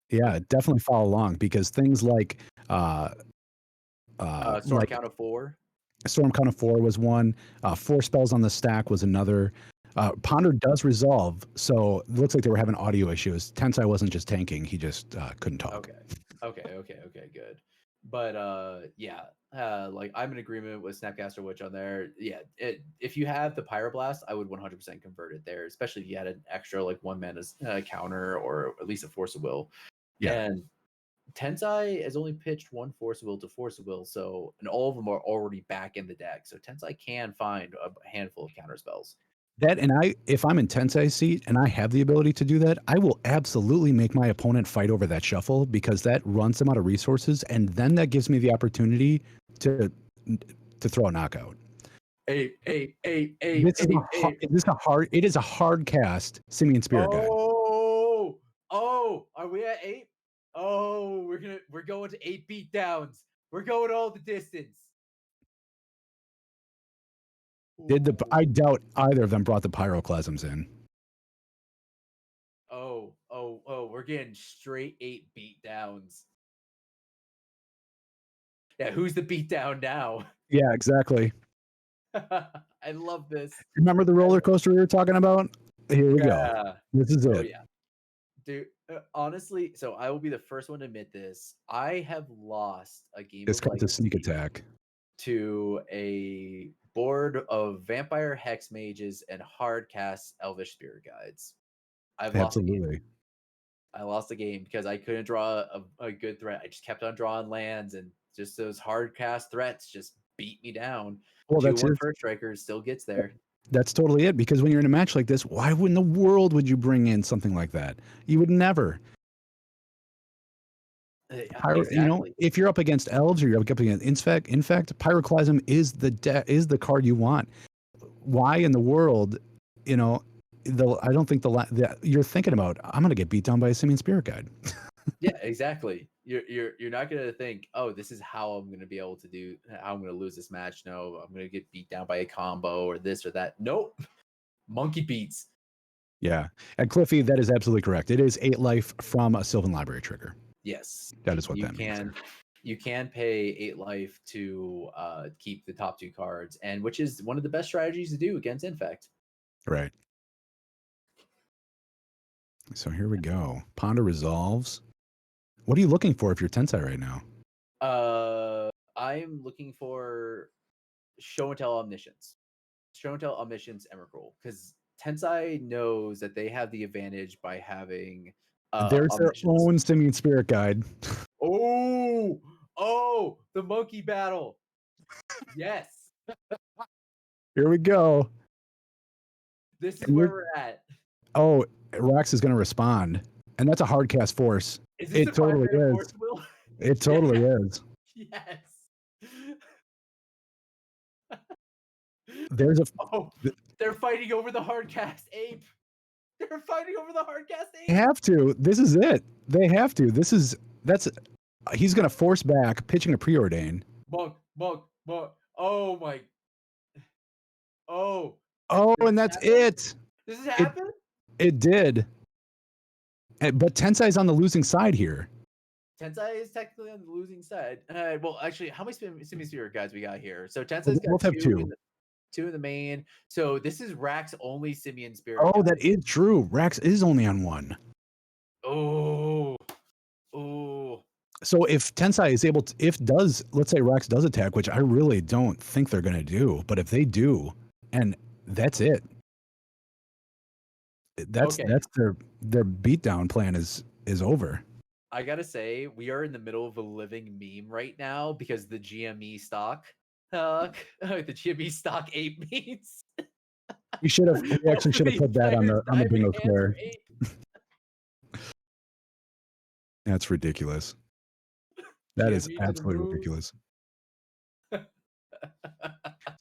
Speaker 1: yeah, definitely follow along, because things like
Speaker 2: storm count of 4.
Speaker 1: Storm Count of 4 was one. 4 spells on the stack was another. Ponder does resolve, so it looks like they were having audio issues. Tensai wasn't just tanking; he just couldn't talk.
Speaker 2: Okay, good. But yeah, like I'm in agreement with Snapcaster Witch on there. Yeah, if you have the Pyroblast, I would 100% convert it there, especially if you had an extra like 1 mana counter or at least a Force of Will.
Speaker 1: Yeah,
Speaker 2: And Tensai has only pitched one Force of Will to Force of Will, so and all of them are already back in the deck. So Tensai can find a handful of counter spells.
Speaker 1: that, and if I'm in Tensai's seat and I have the ability to do that, I will absolutely make my opponent fight over that shuffle, because that runs them out of resources, and then that gives me the opportunity to throw a knockout. This is a hard. It is a hard cast Simian Spirit Guide.
Speaker 2: Oh, are we at 8? Oh, we're going to 8 beatdowns. We're going all the distance.
Speaker 1: I
Speaker 2: Ooh.
Speaker 1: doubt either of them brought the pyroclasms in.
Speaker 2: Oh, we're getting straight 8 beatdowns. Yeah, who's the beatdown now?
Speaker 1: Yeah, exactly.
Speaker 2: I love this.
Speaker 1: Remember the
Speaker 2: I
Speaker 1: roller
Speaker 2: love
Speaker 1: coaster we were talking about? Here we go.
Speaker 2: Yeah.
Speaker 1: This is
Speaker 2: Oh,
Speaker 1: it.
Speaker 2: yeah. Dude, honestly, so I will be the first one to admit this. I have lost a game
Speaker 1: It's
Speaker 2: of
Speaker 1: got the sneak
Speaker 2: Legacy
Speaker 1: attack.
Speaker 2: to a board of Vampire Hex Mages and Hardcast Elvish Spirit Guides. I've lost a game.
Speaker 1: Absolutely.
Speaker 2: I lost the game because I couldn't draw a good threat. I just kept on drawing lands, and just those hard cast threats just beat me down.
Speaker 1: Well,
Speaker 2: 2/1 First Striker still gets there.
Speaker 1: that's totally it. Because when you're in a match like this, why in the world would you bring in something like that? You would never.
Speaker 2: Exactly.
Speaker 1: If you're up against elves or you're up against infect, pyroclasm is the card you want. Why in the world, I don't think you're thinking about. I'm going to get beat down by a simian spirit guide.
Speaker 2: Yeah, exactly. You're not gonna think, oh, this is how I'm gonna be able to do how I'm gonna lose this match. No, I'm gonna get beat down by a combo or this or that. Nope. Monkey beats.
Speaker 1: Yeah, and Cliffy, that is absolutely correct. It is 8 life from a Sylvan Library trigger.
Speaker 2: Yes.
Speaker 1: That is what
Speaker 2: You
Speaker 1: that means.
Speaker 2: can pay 8 life to keep the top 2 cards, and which is one of the best strategies to do against Infect.
Speaker 1: Right. So here we go. Ponder resolves. What are you looking for if you're Tensai right now?
Speaker 2: I'm looking for Show and Tell Omniscience. Show and Tell Omniscience Emrakul, because Tensai knows that they have the advantage by having
Speaker 1: There's their
Speaker 2: Omniscience.
Speaker 1: own Simian Spirit Guide.
Speaker 2: Oh, the monkey battle. Yes.
Speaker 1: Here we go.
Speaker 2: This is where we're at.
Speaker 1: Oh, Rax is going to respond. And that's a hard cast force.
Speaker 2: Is this
Speaker 1: It totally is.
Speaker 2: Force Will?
Speaker 1: It totally is.
Speaker 2: Yes.
Speaker 1: There's a.
Speaker 2: They're fighting over the hardcast ape. They're fighting over the hardcast ape.
Speaker 1: They have to. This is it. They have to. He's going to force back, pitching a preordain.
Speaker 2: Monk. Oh my. Oh,
Speaker 1: and that's it.
Speaker 2: Does this happen?
Speaker 1: It did. But Tensai's on the losing side here.
Speaker 2: Tensai is technically on the losing side. Well, actually, how many Simian Spirit guys we got here? So Tensai's got
Speaker 1: Both have two.
Speaker 2: Two in the main. So this is Rack's only Simian Spirit.
Speaker 1: Oh, that is true. Rax is only on one.
Speaker 2: Oh.
Speaker 1: So if Tensai is able to, let's say Rax does attack, which I really don't think they're going to do, but if they do, and that's it. That's their beatdown plan is over.
Speaker 2: I gotta say, we are in the middle of a living meme right now because the GME stock, the GME stock ape means.
Speaker 1: We actually should have put that on the bingo square. That's ridiculous. That is absolutely ridiculous. So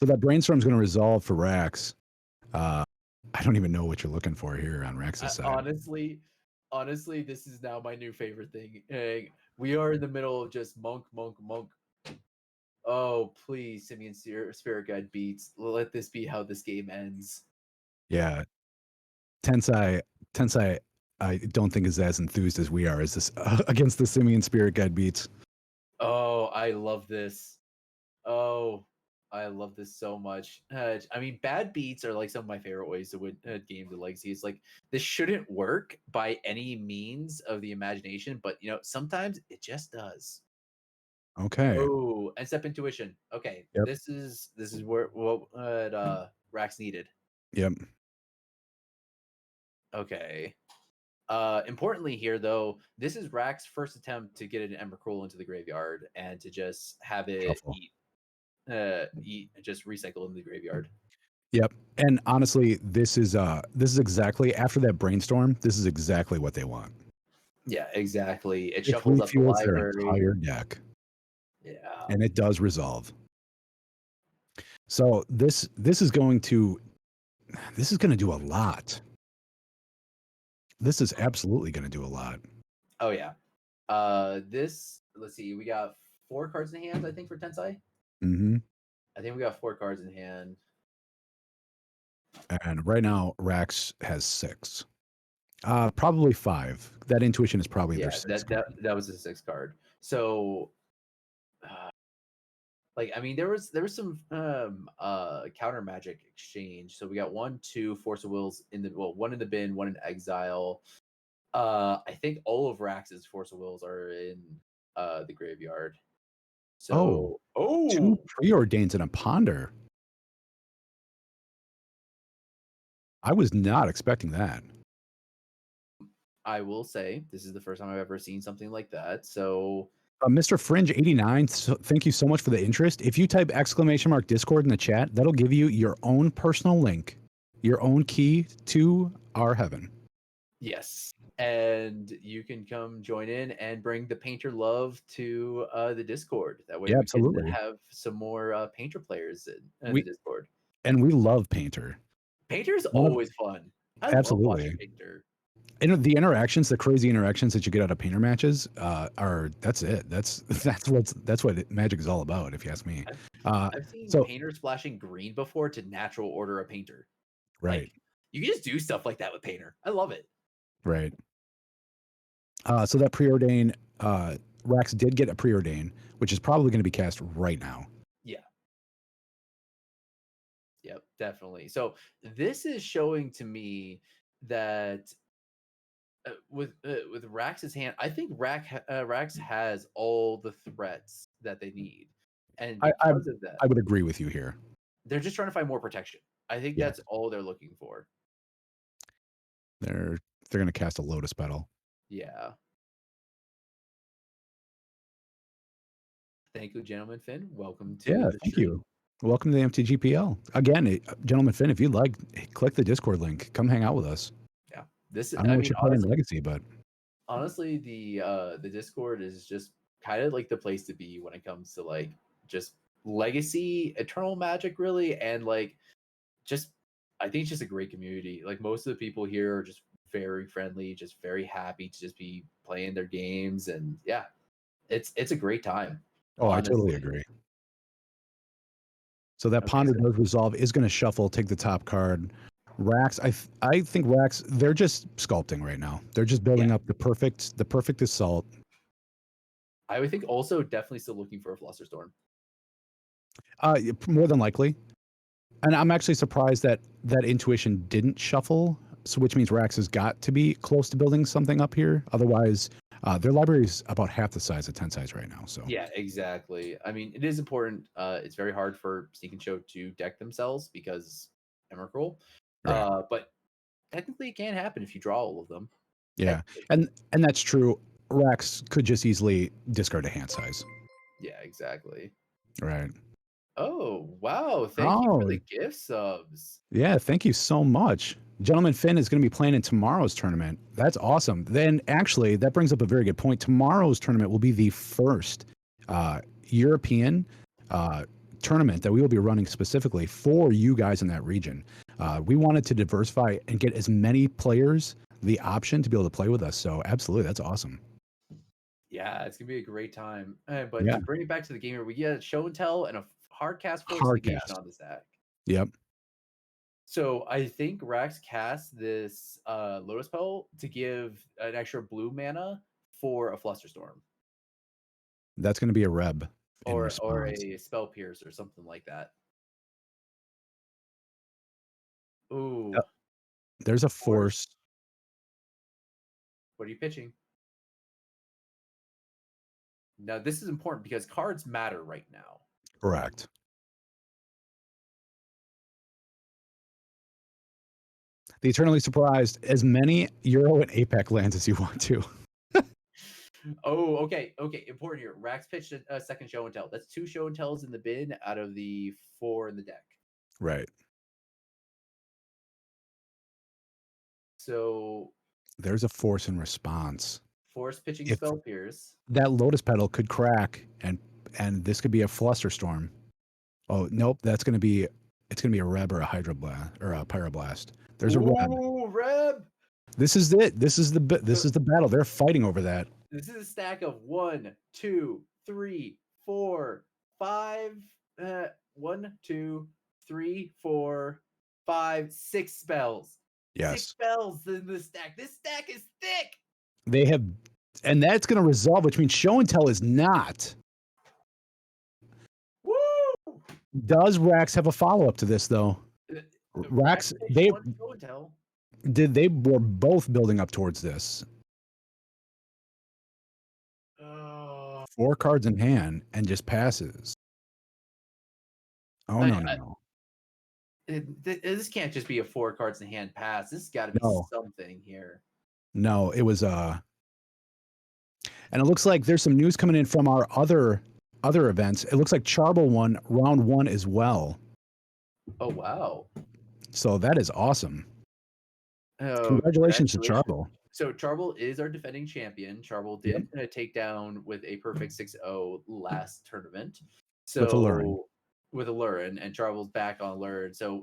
Speaker 1: that brainstorm is going to resolve for Rax. I don't even know what you're looking for here on Rax's side.
Speaker 2: Honestly, this is now my new favorite thing. We are in the middle of just monk. Oh, please, Simian Spirit Guide beats. Let this be how this game ends.
Speaker 1: Yeah. Tensai, I don't think is as enthused as we are as this against the Simian Spirit Guide beats.
Speaker 2: Oh, I love this. Oh, I love this so much. I mean, bad beats are like some of my favorite ways to win games of Legacy. It's like this shouldn't work by any means of the imagination, but sometimes it just does.
Speaker 1: Okay.
Speaker 2: Oh, and step intuition. Okay,
Speaker 1: yep.
Speaker 2: This is what Rax needed.
Speaker 1: Yep.
Speaker 2: Okay. Importantly here, though, this is Rax's first attempt to get an Emrakul into the graveyard and to just have it just recycle in the graveyard.
Speaker 1: Yep. And honestly, this is exactly after that brainstorm. This is exactly what they want.
Speaker 2: Yeah, exactly. It shuffles up the library.
Speaker 1: Their entire deck.
Speaker 2: Yeah.
Speaker 1: And it does resolve. So this is going to do a lot. This is absolutely going to do a lot.
Speaker 2: Oh yeah. This, let's see, we got 4 cards in hand, I think, for Tensai.
Speaker 1: Mm-hmm.
Speaker 2: I think we got 4 cards in hand.
Speaker 1: And right now, Rax has 6. Probably 5. That intuition is probably their
Speaker 2: Yeah,
Speaker 1: 6th
Speaker 2: that
Speaker 1: card.
Speaker 2: that was a 6 card. So, like, I mean, there was some counter magic exchange. So we got 1, 2 Force of Wills in the, well, 1 in the bin, 1 in exile. I think all of Rax's Force of Wills are in the graveyard.
Speaker 1: Oh,
Speaker 2: So,
Speaker 1: 2 preordains and a ponder. I was not expecting that.
Speaker 2: I will say this is the first time I've ever seen something like that. So,
Speaker 1: Mr. Fringe 89, thank you so much for the interest. If you type !Discord in the chat, that'll give you your own personal link, your own key to our heaven.
Speaker 2: yes, and you can come join in and bring the painter love to the Discord. That way,
Speaker 1: Yeah,
Speaker 2: we can
Speaker 1: absolutely.
Speaker 2: have some more painter players in
Speaker 1: We
Speaker 2: the Discord.
Speaker 1: and we love Painter.
Speaker 2: Painter's
Speaker 1: One of
Speaker 2: always fun. I love watching
Speaker 1: Absolutely.
Speaker 2: Painter.
Speaker 1: And the interactions, the crazy interactions that you get out of Painter matches, that's it. That's what Magic is all about, if you ask me.
Speaker 2: I've,
Speaker 1: Uh,
Speaker 2: I've seen
Speaker 1: so
Speaker 2: Painter splashing green before to natural order a Painter.
Speaker 1: right,
Speaker 2: Like, you can just do stuff like that with Painter. I love it.
Speaker 1: right. So that preordain, Rax did get a preordain, which is probably going to be cast right now.
Speaker 2: Yeah. Yep, definitely. So this is showing to me that with Rax's hand, I think Rax has all the threats that they need, and
Speaker 1: I, I
Speaker 2: because of that,
Speaker 1: I would agree with you here.
Speaker 2: they're just trying to find more protection. I think
Speaker 1: Yeah,
Speaker 2: that's all they're looking for.
Speaker 1: they're they're going to cast a Lotus Petal.
Speaker 2: Yeah. Thank you, Gentleman Finn. Welcome to
Speaker 1: Yeah,
Speaker 2: the
Speaker 1: thank
Speaker 2: stream.
Speaker 1: you. Welcome to the MTGPL again, Gentleman Finn. If you'd like, click the Discord link. Come hang out with us.
Speaker 2: Yeah. This
Speaker 1: I
Speaker 2: is,
Speaker 1: don't know
Speaker 2: I
Speaker 1: what
Speaker 2: mean,
Speaker 1: you're playing in Legacy, but
Speaker 2: honestly, the Discord is just kind of like the place to be when it comes to like just legacy, eternal magic, really, and like just I think it's just a great community. Like, most of the people here are just very friendly, just very happy to just be playing their games, and yeah, it's a great time,
Speaker 1: oh, I totally
Speaker 2: honestly.
Speaker 1: agree. So that
Speaker 2: Okay,
Speaker 1: Ponder
Speaker 2: so
Speaker 1: does resolve is going to shuffle, take the top card. Rax, I think Rax, they're just sculpting right now. They're just
Speaker 2: yeah,
Speaker 1: building up the perfect assault.
Speaker 2: I would think also definitely still looking for a Flusterstorm.
Speaker 1: More than likely. And I'm actually surprised that that intuition didn't shuffle, so which means Rax has got to be close to building something up here. Otherwise, their library is about half the size of Tensai's right now. So
Speaker 2: Yeah, exactly. I mean, it is important. It's very hard for Sneak and Show to deck themselves because Emrakul.
Speaker 1: right,
Speaker 2: But technically, it can happen if you draw all of them.
Speaker 1: yeah,
Speaker 2: Technically.
Speaker 1: and that's true. Rax could just easily discard a hand size.
Speaker 2: Yeah, exactly.
Speaker 1: Right.
Speaker 2: Oh, wow. Thank you for
Speaker 1: Oh,
Speaker 2: the gift subs.
Speaker 1: yeah, thank you so much. Gentleman Finn is going to be playing in tomorrow's tournament. That's awesome. Then, actually, that brings up a very good point. Tomorrow's tournament will be the first European tournament that we will be running specifically for you guys in that region. We wanted to diversify and get as many players the option to be able to play with us. So, absolutely, that's awesome.
Speaker 2: Yeah, it's gonna be a great time. But
Speaker 1: Yeah,
Speaker 2: to bring it back to the gamer, we get a show and tell and a hard cast force
Speaker 1: hard
Speaker 2: negation
Speaker 1: cast.
Speaker 2: on the stack.
Speaker 1: Yep,
Speaker 2: So I think Rax cast this Lotus Petal to give an extra blue mana for a Flusterstorm
Speaker 1: that's going to be a Reb in
Speaker 2: or
Speaker 1: response.
Speaker 2: a Spell Pierce or something like that. Ooh,
Speaker 1: There's a
Speaker 2: force.
Speaker 1: force.
Speaker 2: What are you pitching? Now this is important because cards matter right now.
Speaker 1: Correct. The Eternally Surprised, as many Euro and APAC lands as you want to.
Speaker 2: Oh, okay, okay. Important here. Rax pitched a second show and tell. That's 2 show and tells in the bin out of the 4 in the deck.
Speaker 1: Right.
Speaker 2: So
Speaker 1: There's a force in response.
Speaker 2: force pitching
Speaker 1: If
Speaker 2: Spell Pierce.
Speaker 1: that Lotus Petal could crack and this could be a Flusterstorm. Oh, nope, it's gonna be a Reb or a Hydroblast or a Pyroblast. There's a Reb.
Speaker 2: Ooh, Reb.
Speaker 1: This is it. This is the
Speaker 2: So
Speaker 1: battle. They're fighting over that.
Speaker 2: This is a stack of 1, 2, 3, 4, 5. 1, 2, 3, 4, 5, 6 spells. Six
Speaker 1: Yes.
Speaker 2: spells in this stack. This stack is thick.
Speaker 1: They have, and that's going to resolve, which means show and tell is not.
Speaker 2: Woo!
Speaker 1: Does Rax have a follow up to this though? Rax, they
Speaker 2: Show and tell.
Speaker 1: they were both building up towards this.
Speaker 2: Oh.
Speaker 1: 4 cards in hand and just passes. Oh no.
Speaker 2: This can't just be a 4 cards in hand pass. This has got to be
Speaker 1: No.
Speaker 2: something here.
Speaker 1: No, it was and it looks like there's some news coming in from our other events. It looks like Charbel won round 1 as well.
Speaker 2: Oh wow.
Speaker 1: So that is awesome.
Speaker 2: Oh,
Speaker 1: Congratulations to Charbel.
Speaker 2: So Charbel is our defending champion. Charbel did take down with a perfect 6-0 last tournament. So
Speaker 1: With Allurin.
Speaker 2: With Allurin, and Charbel's back on Allurin. So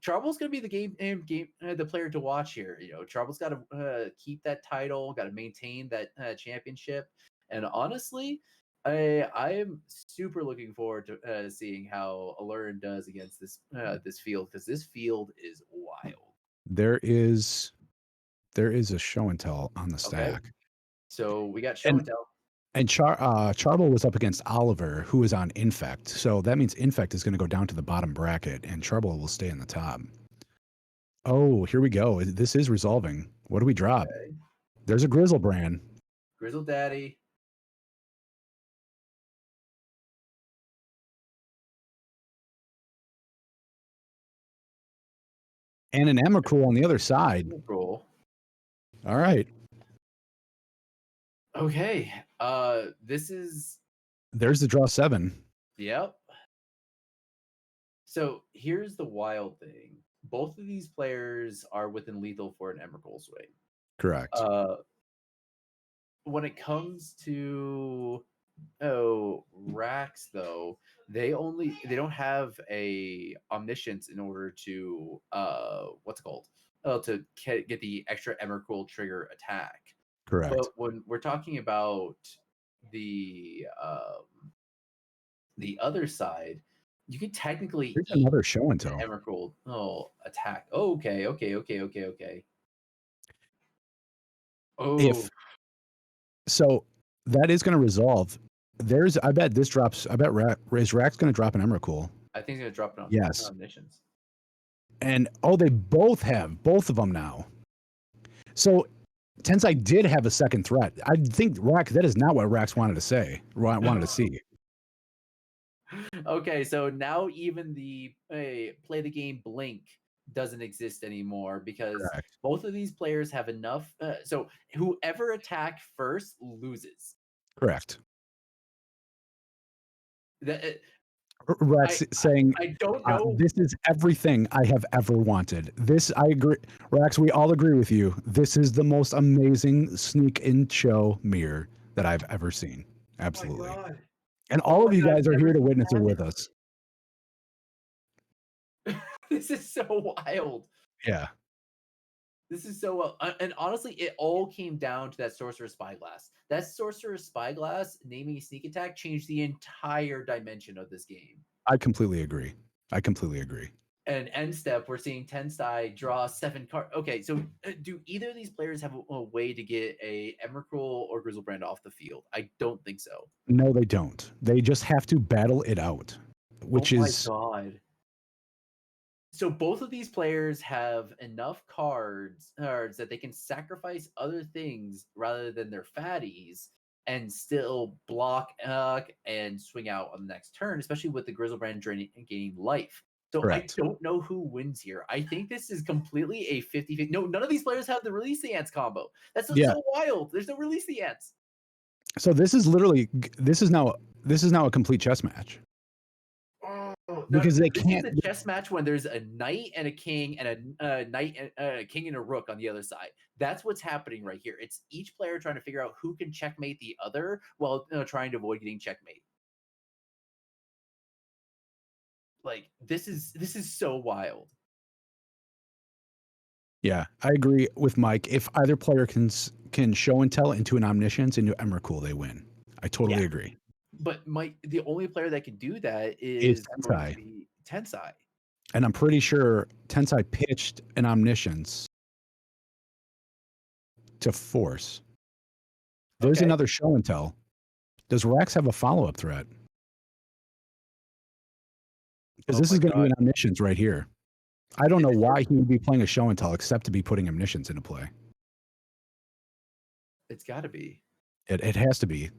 Speaker 2: Charbel's going to be the player to watch here. You know, Charbel's got to keep that title, got to maintain that championship. And honestly, I am super looking forward to seeing how Allurin does against this field, because this field is wild.
Speaker 1: There is a show and tell on the stack.
Speaker 2: Okay. So we got show and tell.
Speaker 1: And Charbel was up against Oliver, who is on Infect. So that means Infect is going to go down to the bottom bracket, and Charbel will stay in the top. Oh, here we go. This is resolving. What do we drop?
Speaker 2: Okay.
Speaker 1: There's a Grizzlebrand.
Speaker 2: Grizzle Daddy.
Speaker 1: And an Emrakul on the other side.
Speaker 2: Cool.
Speaker 1: All right.
Speaker 2: Okay. This is.
Speaker 1: There's the draw 7.
Speaker 2: Yep. So here's the wild thing. Both of these players are within lethal for an Emrakul swing.
Speaker 1: Correct.
Speaker 2: When it comes to Rax, though, they don't have a omniscience in order to what's it called? To get the extra Emrakul trigger attack.
Speaker 1: Correct.
Speaker 2: But when we're talking about the other side, you can technically
Speaker 1: There's another show and tell.
Speaker 2: Emrakul attack. Oh, okay. Oh,
Speaker 1: So that is going to resolve. I bet this drops. I bet is Rax going to drop an Emrakul.
Speaker 2: I think it's gonna drop it on
Speaker 1: Yes.
Speaker 2: omniscience.
Speaker 1: And they both of them now. So Tensai did have a second threat. I think that is not what Rax wanted to see.
Speaker 2: Okay, so now even the play the game blink doesn't exist anymore, because
Speaker 1: Correct.
Speaker 2: both of these players have enough. So whoever attacked first loses.
Speaker 1: Correct.
Speaker 2: Rax
Speaker 1: saying,
Speaker 2: I don't know.
Speaker 1: This is everything I have ever wanted. This, I agree. Rax, we all agree with you. This is the most amazing sneak in show mirror that I've ever seen. Absolutely.
Speaker 2: Oh,
Speaker 1: and all of you guys are here to witness it with us.
Speaker 2: This is so wild.
Speaker 1: Yeah.
Speaker 2: This is so well. And honestly, it all came down to that Sorcerer's Spyglass. That Sorcerer's Spyglass naming a sneak attack changed the entire dimension of this game.
Speaker 1: I completely agree.
Speaker 2: And end step, we're seeing Tensai draw 7 cards. Okay, so do either of these players have a way to get a Emrakul or Grizzlebrand off the field? I don't think so.
Speaker 1: No, they don't. They just have to battle it out, which is.
Speaker 2: Oh my god. So both of these players have enough cards that they can sacrifice other things rather than their fatties and still block and swing out on the next turn, especially with the Grizzlebrand gaining life. So
Speaker 1: Correct.
Speaker 2: I don't know who wins here. I think this is completely a 50-50. No, none of these players have the Release the Ants combo. That's so wild. There's no Release the Ants.
Speaker 1: So this is now a complete chess match. Because they can't.
Speaker 2: It's a chess match when there's a knight and a king and a knight and a king and a rook on the other side. That's what's happening right here. It's each player trying to figure out who can checkmate the other while trying to avoid getting checkmate. Like this is so wild.
Speaker 1: Yeah, I agree with Mike. If either player can show and tell into an Omniscience into Emrakul, they win. I
Speaker 2: Yeah,
Speaker 1: totally agree.
Speaker 2: but the only player that can do that
Speaker 1: Is
Speaker 2: is going to
Speaker 1: Tensai,
Speaker 2: be Tensai.
Speaker 1: and I'm pretty sure Tensai pitched an Omniscience to force. There's
Speaker 2: Okay.
Speaker 1: another show and tell. Does Rex have a follow up threat? Because
Speaker 2: Oh
Speaker 1: this
Speaker 2: my
Speaker 1: is going to be
Speaker 2: god.
Speaker 1: an Omniscience right here. I don't
Speaker 2: Is
Speaker 1: know
Speaker 2: it
Speaker 1: why he would be playing a show and tell except to be putting Omniscience into play.
Speaker 2: It's got to be.
Speaker 1: It has to be.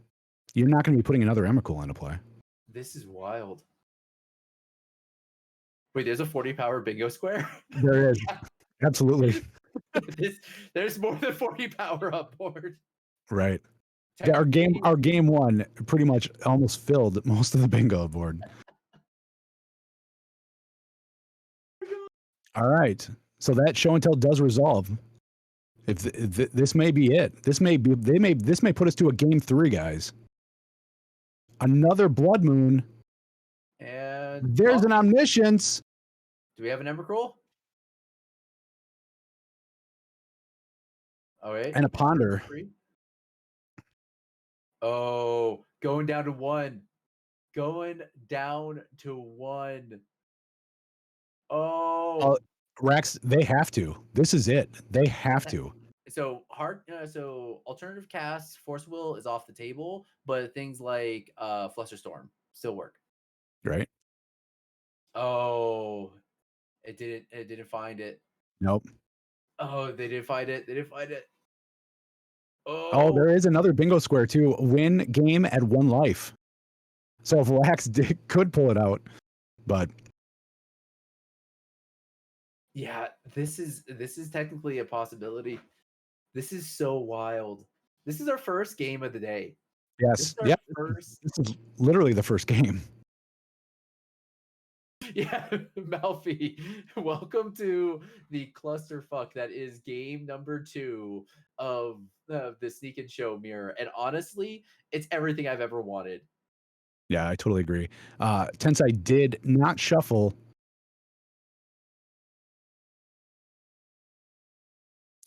Speaker 1: You're not going to be putting another Emrakul into play.
Speaker 2: This is wild. Wait, there's a 40 power bingo square?
Speaker 1: There is. Absolutely.
Speaker 2: this, there's more than 40 power on board.
Speaker 1: Right. Yeah,
Speaker 2: Technically,
Speaker 1: our game one pretty much almost filled most of the bingo board. All right. So that show and tell does resolve. If this may be it. This may put us to a game 3, guys. Another blood moon.
Speaker 2: and
Speaker 1: There's an Omniscience
Speaker 2: do we have an Emrakul? All right.
Speaker 1: and a Ponder.
Speaker 2: Oh, going down to 1. Going down to 1. Oh.
Speaker 1: Rex, they have to. This is it. They have to.
Speaker 2: So so alternative cast, Force Will is off the table, but things like Flusterstorm still work.
Speaker 1: Right?
Speaker 2: Oh, it didn't find it.
Speaker 1: Nope.
Speaker 2: Oh, they didn't find it. They didn't find it.
Speaker 1: Oh,
Speaker 2: Oh,
Speaker 1: there is another bingo square too. Win game at 1 life. So if Wax could pull it out, but
Speaker 2: yeah, this is technically a possibility. This is so wild. This is our first game of the day. This
Speaker 1: yes,
Speaker 2: is our
Speaker 1: yeah,
Speaker 2: first.
Speaker 1: this is literally the first game.
Speaker 2: Yeah, Malfi, welcome to the clusterfuck that is game number 2 of the Sneak and Show mirror. And honestly, it's everything I've ever wanted.
Speaker 1: Yeah, I totally agree. Tensai did not shuffle.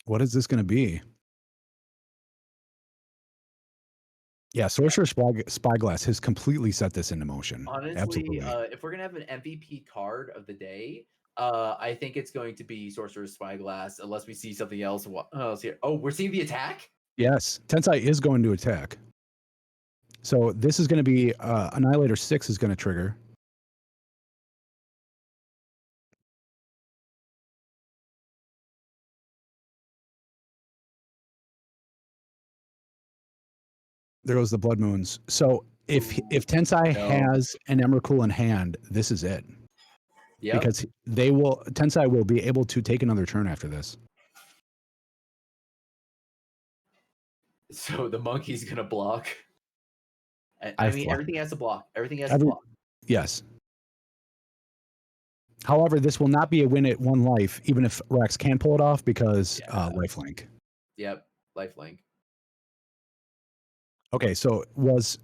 Speaker 1: What is this going to be? Yeah, Sorcerer Spyglass has completely set this into motion.
Speaker 2: Honestly,
Speaker 1: Absolutely.
Speaker 2: if we're gonna have an MVP card of the day, I think it's going to be Sorcerer's Spyglass, unless we see something else. Else here? Oh, we're seeing the attack.
Speaker 1: Yes, Tensai is going to attack. So this is going to be Annihilator 6 is going to trigger. There goes the Blood Moons. So if Tensai has an Emrakul in hand, this is it.
Speaker 2: Yeah,
Speaker 1: Because Tensai will be able to take another turn after this.
Speaker 2: so the monkey's gonna block. I mean, everything has to block. Everything has to block.
Speaker 1: Yes. However, this will not be a win at 1 life, even if Rex can pull it off because lifelink.
Speaker 2: Yep, lifelink.
Speaker 1: Okay, so was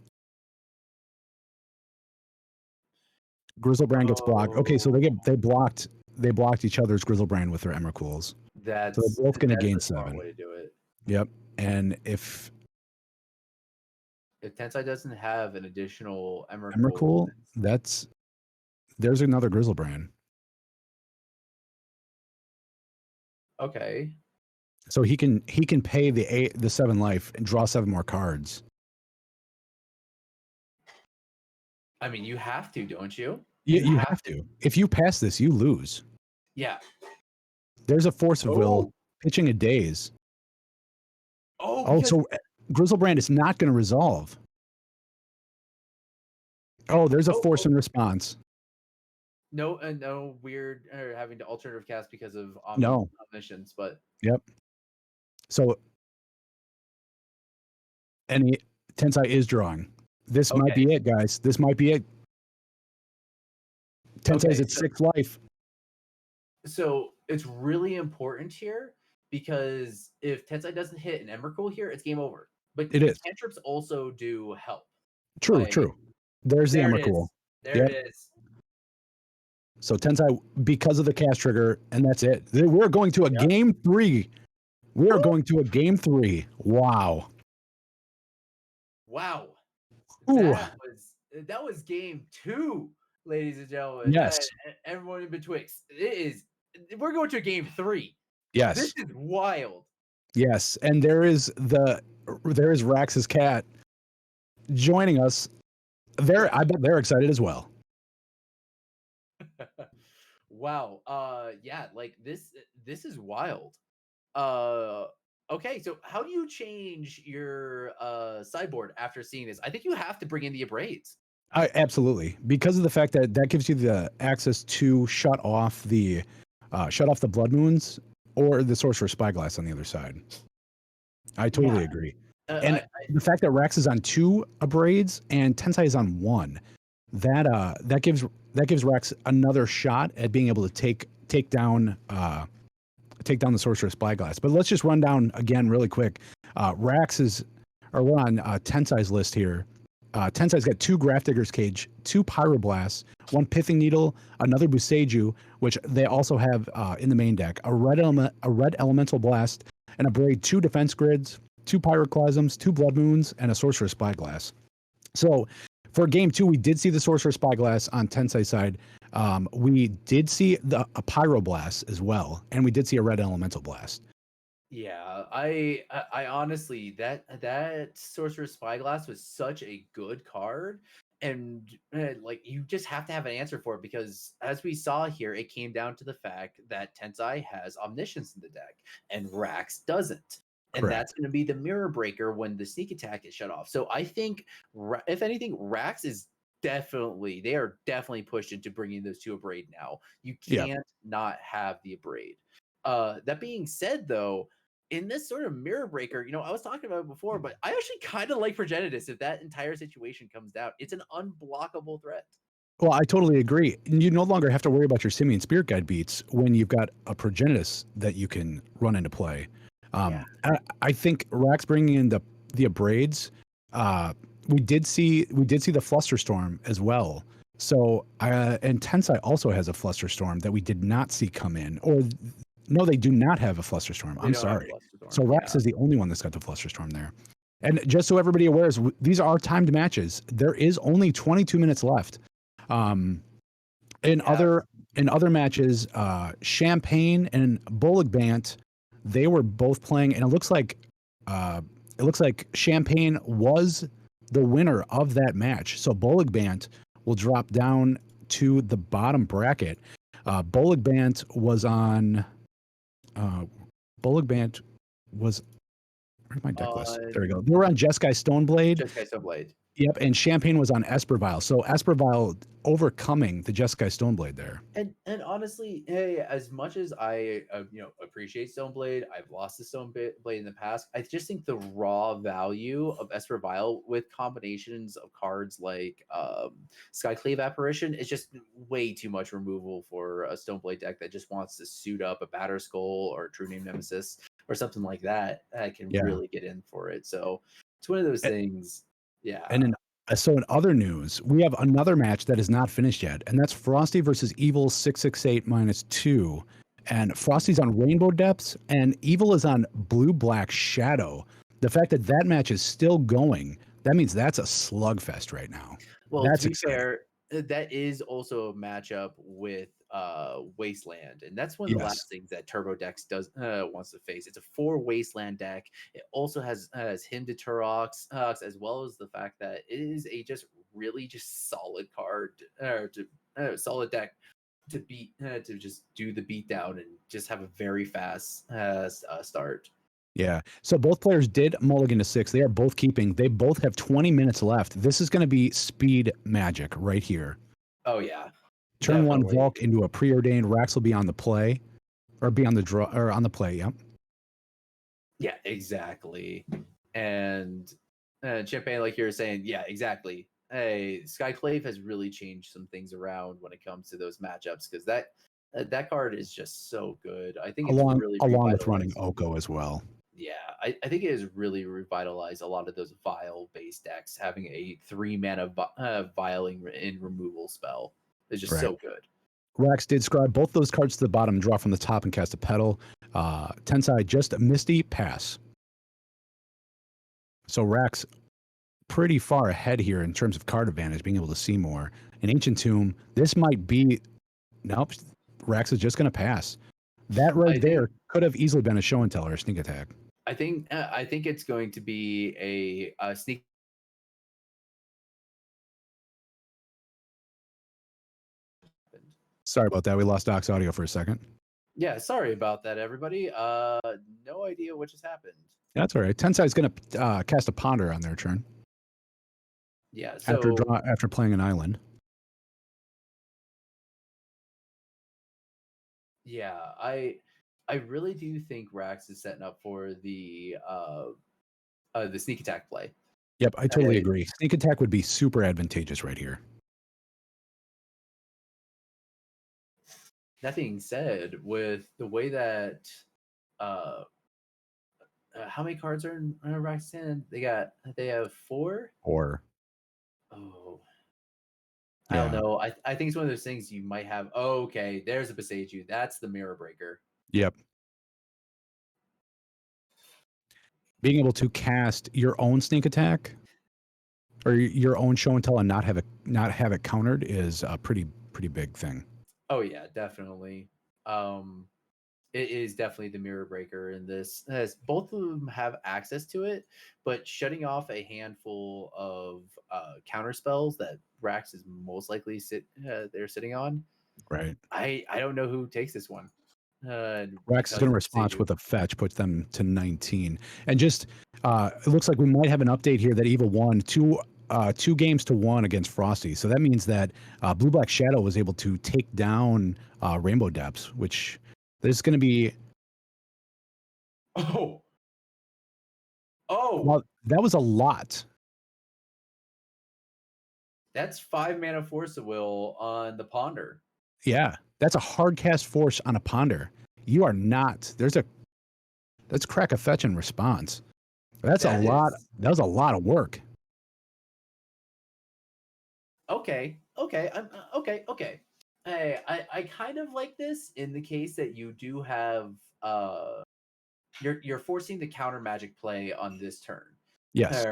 Speaker 1: Grizzlebrand gets blocked. Okay, so they blocked each other's Grizzlebrand with their Emrakuls. So they're both going to gain
Speaker 2: a smart
Speaker 1: 7.
Speaker 2: way to do it.
Speaker 1: Yep. And if
Speaker 2: Tensai doesn't have an additional
Speaker 1: Emrakul, there's another Grizzlebrand.
Speaker 2: Okay.
Speaker 1: So he can pay the 7 life and draw 7 more cards.
Speaker 2: I mean, you have to, don't you?
Speaker 1: You have to. If you pass this, you lose.
Speaker 2: Yeah.
Speaker 1: There's a Force of Will pitching a Daze.
Speaker 2: Oh,
Speaker 1: so Grizzlebrand is not going to resolve. Oh, there's a Force and Response.
Speaker 2: No weird having to alternative cast because of omniscience, but
Speaker 1: yep. So, and Tensai is drawing. This might be it, guys. This might be it. Tensai's at 6 life.
Speaker 2: So it's really important here because if Tensai doesn't hit an Emrakul here, it's game over. But
Speaker 1: it is.
Speaker 2: cantrips also do help.
Speaker 1: True. There's the Emrakul.
Speaker 2: There it is.
Speaker 1: So Tensai, because of the cast trigger, and that's it. We're going to a
Speaker 2: Yep.
Speaker 1: game 3. We are
Speaker 2: Woo!
Speaker 1: going to a game 3. Wow.
Speaker 2: Wow.
Speaker 1: Ooh.
Speaker 2: That was game 2, ladies and gentlemen.
Speaker 1: Yes.
Speaker 2: Everyone in betwixt. We're going to game 3. This
Speaker 1: Yes.
Speaker 2: is wild.
Speaker 1: Yes. And there is Rax's cat joining us. I bet they're excited as well.
Speaker 2: Wow. Yeah, like this is wild. Okay, so how do you change your sideboard after seeing this? I think you have to bring in the abrades.
Speaker 1: Absolutely, because of the fact that gives you the access to shut off the blood moons or the sorcerer spyglass on the other side. I totally
Speaker 2: Yeah.
Speaker 1: agree. And
Speaker 2: I
Speaker 1: the fact that Rax is on 2 abrades and Tensai is on 1, that gives Rax another shot at being able to take down the sorcerer spyglass. But let's just run down again really quick. We're on Tensai's list here. Tensai's got 2 Grafdigger's Cage, 2 Pyroblasts, 1 Pithing Needle, another Buseiju, which they also have in the main deck, a red Elemental Blast, and a Braid, 2 Defense Grids, 2 Pyroclasms, 2 Blood Moons, and a Sorcerer's Spyglass. So for game 2, we did see the Sorcerer's Spyglass on Tensai's side. We did see a Pyroblast as well, and we did see a red Elemental Blast.
Speaker 2: Yeah, I honestly that Sorcerer's Spyglass was such a good card, and like you just have to have an answer for it because as we saw here, it came down to the fact that Tensai has Omniscience in the deck and Rax doesn't, and that's
Speaker 1: Correct.
Speaker 2: going to be the mirror breaker when the sneak attack is shut off. So I think if anything, Rax is they are definitely pushed into bringing those to Abrade now. You
Speaker 1: Yeah.
Speaker 2: can't not have the Abrade. That being said, though, in this sort of mirror breaker, I was talking about it before, but I actually kind of like Progenitus if that entire situation comes down. It's an unblockable threat.
Speaker 1: Well, I totally agree. You no longer have to worry about your Simian Spirit Guide beats when you've got a Progenitus that you can run into play.
Speaker 2: Yeah.
Speaker 1: I think Rax bringing in the Abrades, we did see the Flusterstorm as well. So and Tensai also has a Flusterstorm that we did not see come in. Or no, they do not have a Flusterstorm.
Speaker 2: They
Speaker 1: I'm
Speaker 2: don't have
Speaker 1: sorry.
Speaker 2: Flusterstorm.
Speaker 1: So Rax is the only one that's got the Flusterstorm there. And just so everybody aware, these are timed matches. There is only 22 minutes left. In other matches, Champagne and Boligbant, they were both playing, and it looks like Champagne was the winner of that match. So Boligbant will drop down to the bottom bracket. Boligbant was on. Boligbant was. Where's my deck list? There we go. They were on Jeskai Stoneblade.
Speaker 2: Jeskai Stoneblade.
Speaker 1: Yep, and Champagne was on Espervile. So Espervile overcoming the Jeskai Stoneblade there.
Speaker 2: And honestly, hey, as much as I appreciate Stoneblade, I've lost the Stoneblade in the past. I just think the raw value of Espervile with combinations of cards like Skyclave Apparition is just way too much removal for a Stoneblade deck that just wants to suit up a Batterskull or True Name Nemesis or something like that. I can really get in for it. So it's one of those things. Yeah.
Speaker 1: And in other news, we have another match that is not finished yet, and that's Frosty versus Evil 668 -2. And Frosty's on Rainbow Depths, and Evil is on Blue-Black Shadow. The fact that match is still going, that means that's a slugfest right now.
Speaker 2: Well,
Speaker 1: that's
Speaker 2: to be
Speaker 1: exciting.
Speaker 2: fair, that is also a matchup with Wasteland, and that's one of the last things that Turbo Dex wants to face. It's a 4 Wasteland deck. It also has Hymn to Turox, as well as the fact that it is a really solid card solid deck to beat to just do the beatdown and just have a very fast start.
Speaker 1: Yeah. So both players did mulligan to 6. They are both keeping. They both have 20 minutes left. This is going to be speed magic right here.
Speaker 2: Oh yeah.
Speaker 1: Turn
Speaker 2: Definitely.
Speaker 1: 1 Volk into a preordained. Rax will be on the play, or be on the draw, or on the play. Yep.
Speaker 2: Yeah, exactly. And Champagne, like you were saying, yeah, exactly. Hey, Skyclave has really changed some things around when it comes to those matchups because that card is just so good. I think it's
Speaker 1: along
Speaker 2: really
Speaker 1: with running Oko as well.
Speaker 2: Yeah, I think it has really revitalized a lot of those Vile-based decks. Having a 3 mana Viling in removal spell is just so good.
Speaker 1: Rax did scribe both those cards to the bottom, draw from the top, and cast a petal. Tensai just Misty pass. So Rax pretty far ahead here in terms of card advantage, being able to see more. An Ancient Tomb, this might be. Nope, Rax is just going to pass. That right there could have easily been a show and tell or a sneak attack.
Speaker 2: I think it's going to be a sneak.
Speaker 1: Sorry about that. We lost Doc's audio for a second.
Speaker 2: Yeah, sorry about that, everybody. No idea what just happened.
Speaker 1: That's all right. Tensai is going to cast a Ponder on their turn.
Speaker 2: Yeah, so
Speaker 1: after playing an island.
Speaker 2: Yeah, I really do think Rax is setting up for the sneak attack play.
Speaker 1: Yep, I totally agree. Sneak attack would be super advantageous right here.
Speaker 2: That being said, with the way that how many cards are in Rax's hand? They have 4?
Speaker 1: 4.
Speaker 2: Oh. I don't know. I think it's one of those things you might have. Oh, okay, there's a Beseiju. That's the Mirror Breaker.
Speaker 1: Yep. Being able to cast your own sneak attack or your own show and tell and not have it countered is a pretty big thing.
Speaker 2: Oh yeah, definitely. It is definitely the Mirror Breaker in this. As both of them have access to it, but shutting off a handful of counter spells that Rax is most likely they're sitting on.
Speaker 1: Right.
Speaker 2: I don't know who takes this one.
Speaker 1: Rax is going to respond with a fetch, puts them to 19. And just it looks like we might have an update here that Eva won 2 games to 1 against Frosty. So that means that Blue Black Shadow was able to take down Rainbow Depths, which there's going to be.
Speaker 2: Oh.
Speaker 1: Well, that was a lot.
Speaker 2: That's 5 mana Force of Will on the Ponder.
Speaker 1: Yeah, that's a hard cast force on a Ponder. You are not. Let's crack a fetch in response. That's a lot. That was a lot of work.
Speaker 2: Okay. Okay. I kind of like this in the case that you do have you're forcing the counter magic play on this turn.
Speaker 1: Yes.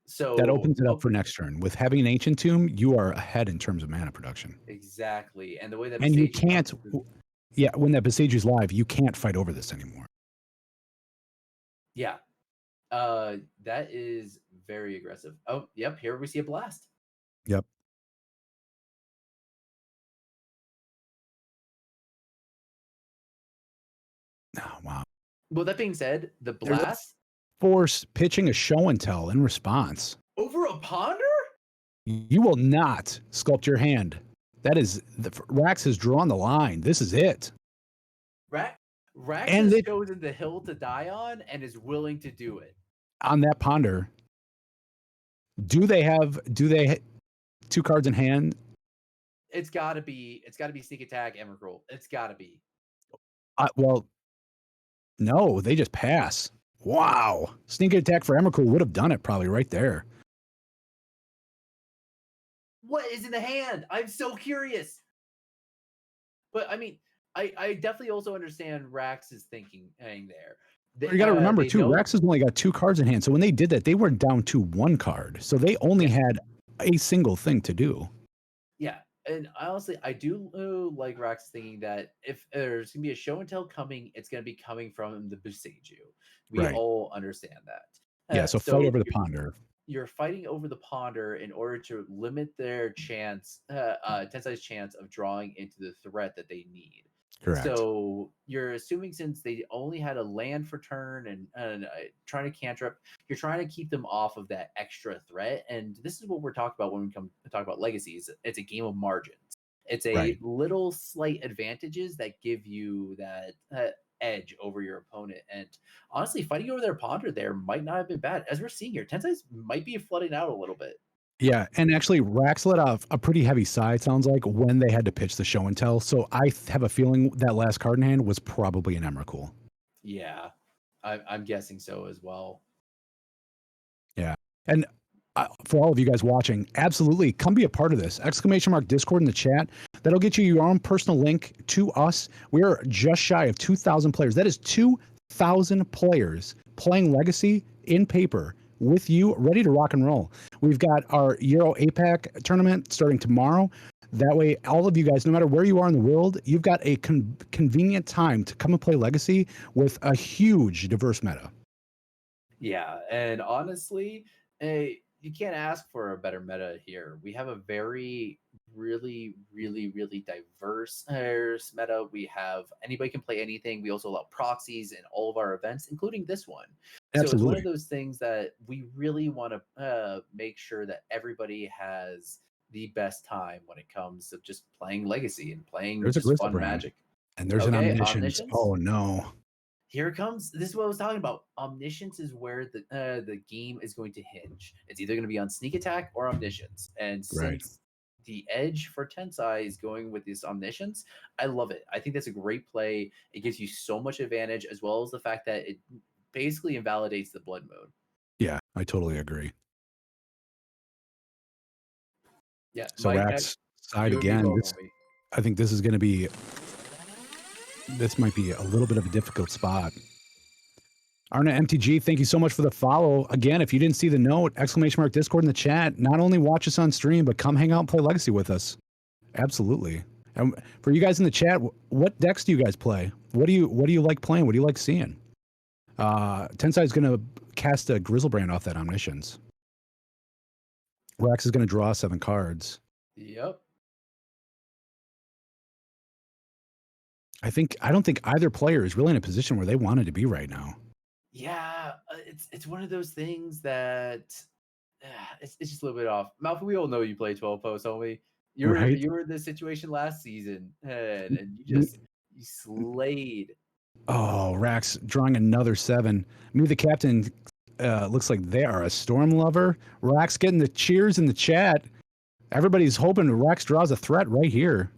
Speaker 2: So
Speaker 1: that opens it up for next turn. With having an Ancient Tomb, you are ahead in terms of mana production.
Speaker 2: Exactly. And the way that
Speaker 1: you can't when that Besieger's live, you can't fight over this anymore.
Speaker 2: Yeah. That is very aggressive. Oh, yep, here we see a blast.
Speaker 1: Yep. Oh, wow.
Speaker 2: Well, that being said, the blast
Speaker 1: force pitching a show and tell in response.
Speaker 2: Over a Ponder?
Speaker 1: You will not sculpt your hand. That is Rax has drawn the line. This is it.
Speaker 2: Rax has chosen the hill to die on and is willing to do it.
Speaker 1: On that Ponder, do they have 2 cards in hand?
Speaker 2: It's gotta be Sneak Attack, Emrakul. It's gotta be.
Speaker 1: Well, no, they just pass. Wow. Sneak Attack for Emrakul would have done it probably right there.
Speaker 2: What is in the hand? I'm so curious. But I mean, I definitely also understand Rax's thinking there.
Speaker 1: You got to remember too, Rax has only got 2 cards in hand. So when they did that, they were down to 1 card. So they only had a single thing to do.
Speaker 2: Yeah. And honestly, I do like Rax thinking that if there's going to be a show and tell coming, it's going to be coming from the Beseiju. We all understand that.
Speaker 1: Yeah, so fight over the Ponder.
Speaker 2: You're fighting over the Ponder in order to limit their chance, Tensai's chance of drawing into the threat that they need.
Speaker 1: Correct.
Speaker 2: So you're assuming since they only had a land for turn and trying to cantrip, you're trying to keep them off of that extra threat. And this is what we're talking about when we come to talk about legacies. It's a game of margins. It's a little slight advantages that give you that edge over your opponent. And honestly, fighting over their Ponder there might not have been bad. As we're seeing here, Tensai's might be flooding out a little bit.
Speaker 1: Yeah, and actually Rax let off a pretty heavy sigh, it sounds like, when they had to pitch the show and tell. So I have a feeling that last card in hand was probably an Emrakul.
Speaker 2: Yeah, I'm guessing so as well.
Speaker 1: Yeah, and for all of you guys watching, absolutely come be a part of this. Exclamation mark Discord in the chat. That'll get you your own personal link to us. We're just shy of 2,000 players. That is 2,000 players playing Legacy in paper with you, ready to rock and roll. We've got our Euro APAC tournament starting tomorrow. That way, all of you guys, no matter where you are in the world, you've got a convenient time to come and play Legacy with a huge, diverse meta.
Speaker 2: Yeah, and honestly, you can't ask for a better meta here. We have a very, really diverse meta. We have anybody can play anything. We also allow proxies in all of our events, including this one. So it's one
Speaker 1: Absolutely.
Speaker 2: of those things that we really want to make sure that everybody has the best time when it comes to just playing Legacy and playing
Speaker 1: There's a
Speaker 2: just
Speaker 1: Grizzle
Speaker 2: fun
Speaker 1: Brand,
Speaker 2: Magic.
Speaker 1: and there's an
Speaker 2: Okay,
Speaker 1: Omniscience.
Speaker 2: Omniscience.
Speaker 1: Oh, no.
Speaker 2: Here it comes. This is what I was talking about. Omniscience is where the game is going to hinge. It's either going to be on sneak attack or omniscience. And
Speaker 1: Right.
Speaker 2: since the edge for Tensai is going with this omniscience, I love it. I think that's a great play. It gives you so much advantage, as well as the fact that it basically invalidates the blood moon.
Speaker 1: Yeah, I totally agree.
Speaker 2: Yeah,
Speaker 1: So
Speaker 2: Mike,
Speaker 1: Rax side
Speaker 2: you and me
Speaker 1: again.
Speaker 2: both, homie.
Speaker 1: I think this is going to be. This might be a little bit of a difficult spot. Arna MTG, thank you so much for the follow. Again, if you didn't see the note, exclamation mark Discord in the chat. Not only watch us on stream, but come hang out and play Legacy with us. Absolutely. And for you guys in the chat, what decks do you guys play? What do you like playing? What do you like seeing? Tensai is going to cast a Grizzlebrand off that Omniscience. Rax is going to draw 7 cards.
Speaker 2: Yep.
Speaker 1: I don't think either player is really in a position where they wanted to be right now.
Speaker 2: Yeah, it's one of those things that it's just a little bit off. Malcolm, we all know you play 12 post, homie.
Speaker 1: Right?
Speaker 2: You were in this situation last season, and you slayed.
Speaker 1: Oh, Rax drawing another 7. Me, the captain, looks like they are a storm lover. Rax getting the cheers in the chat. Everybody's hoping Rax draws a threat right here.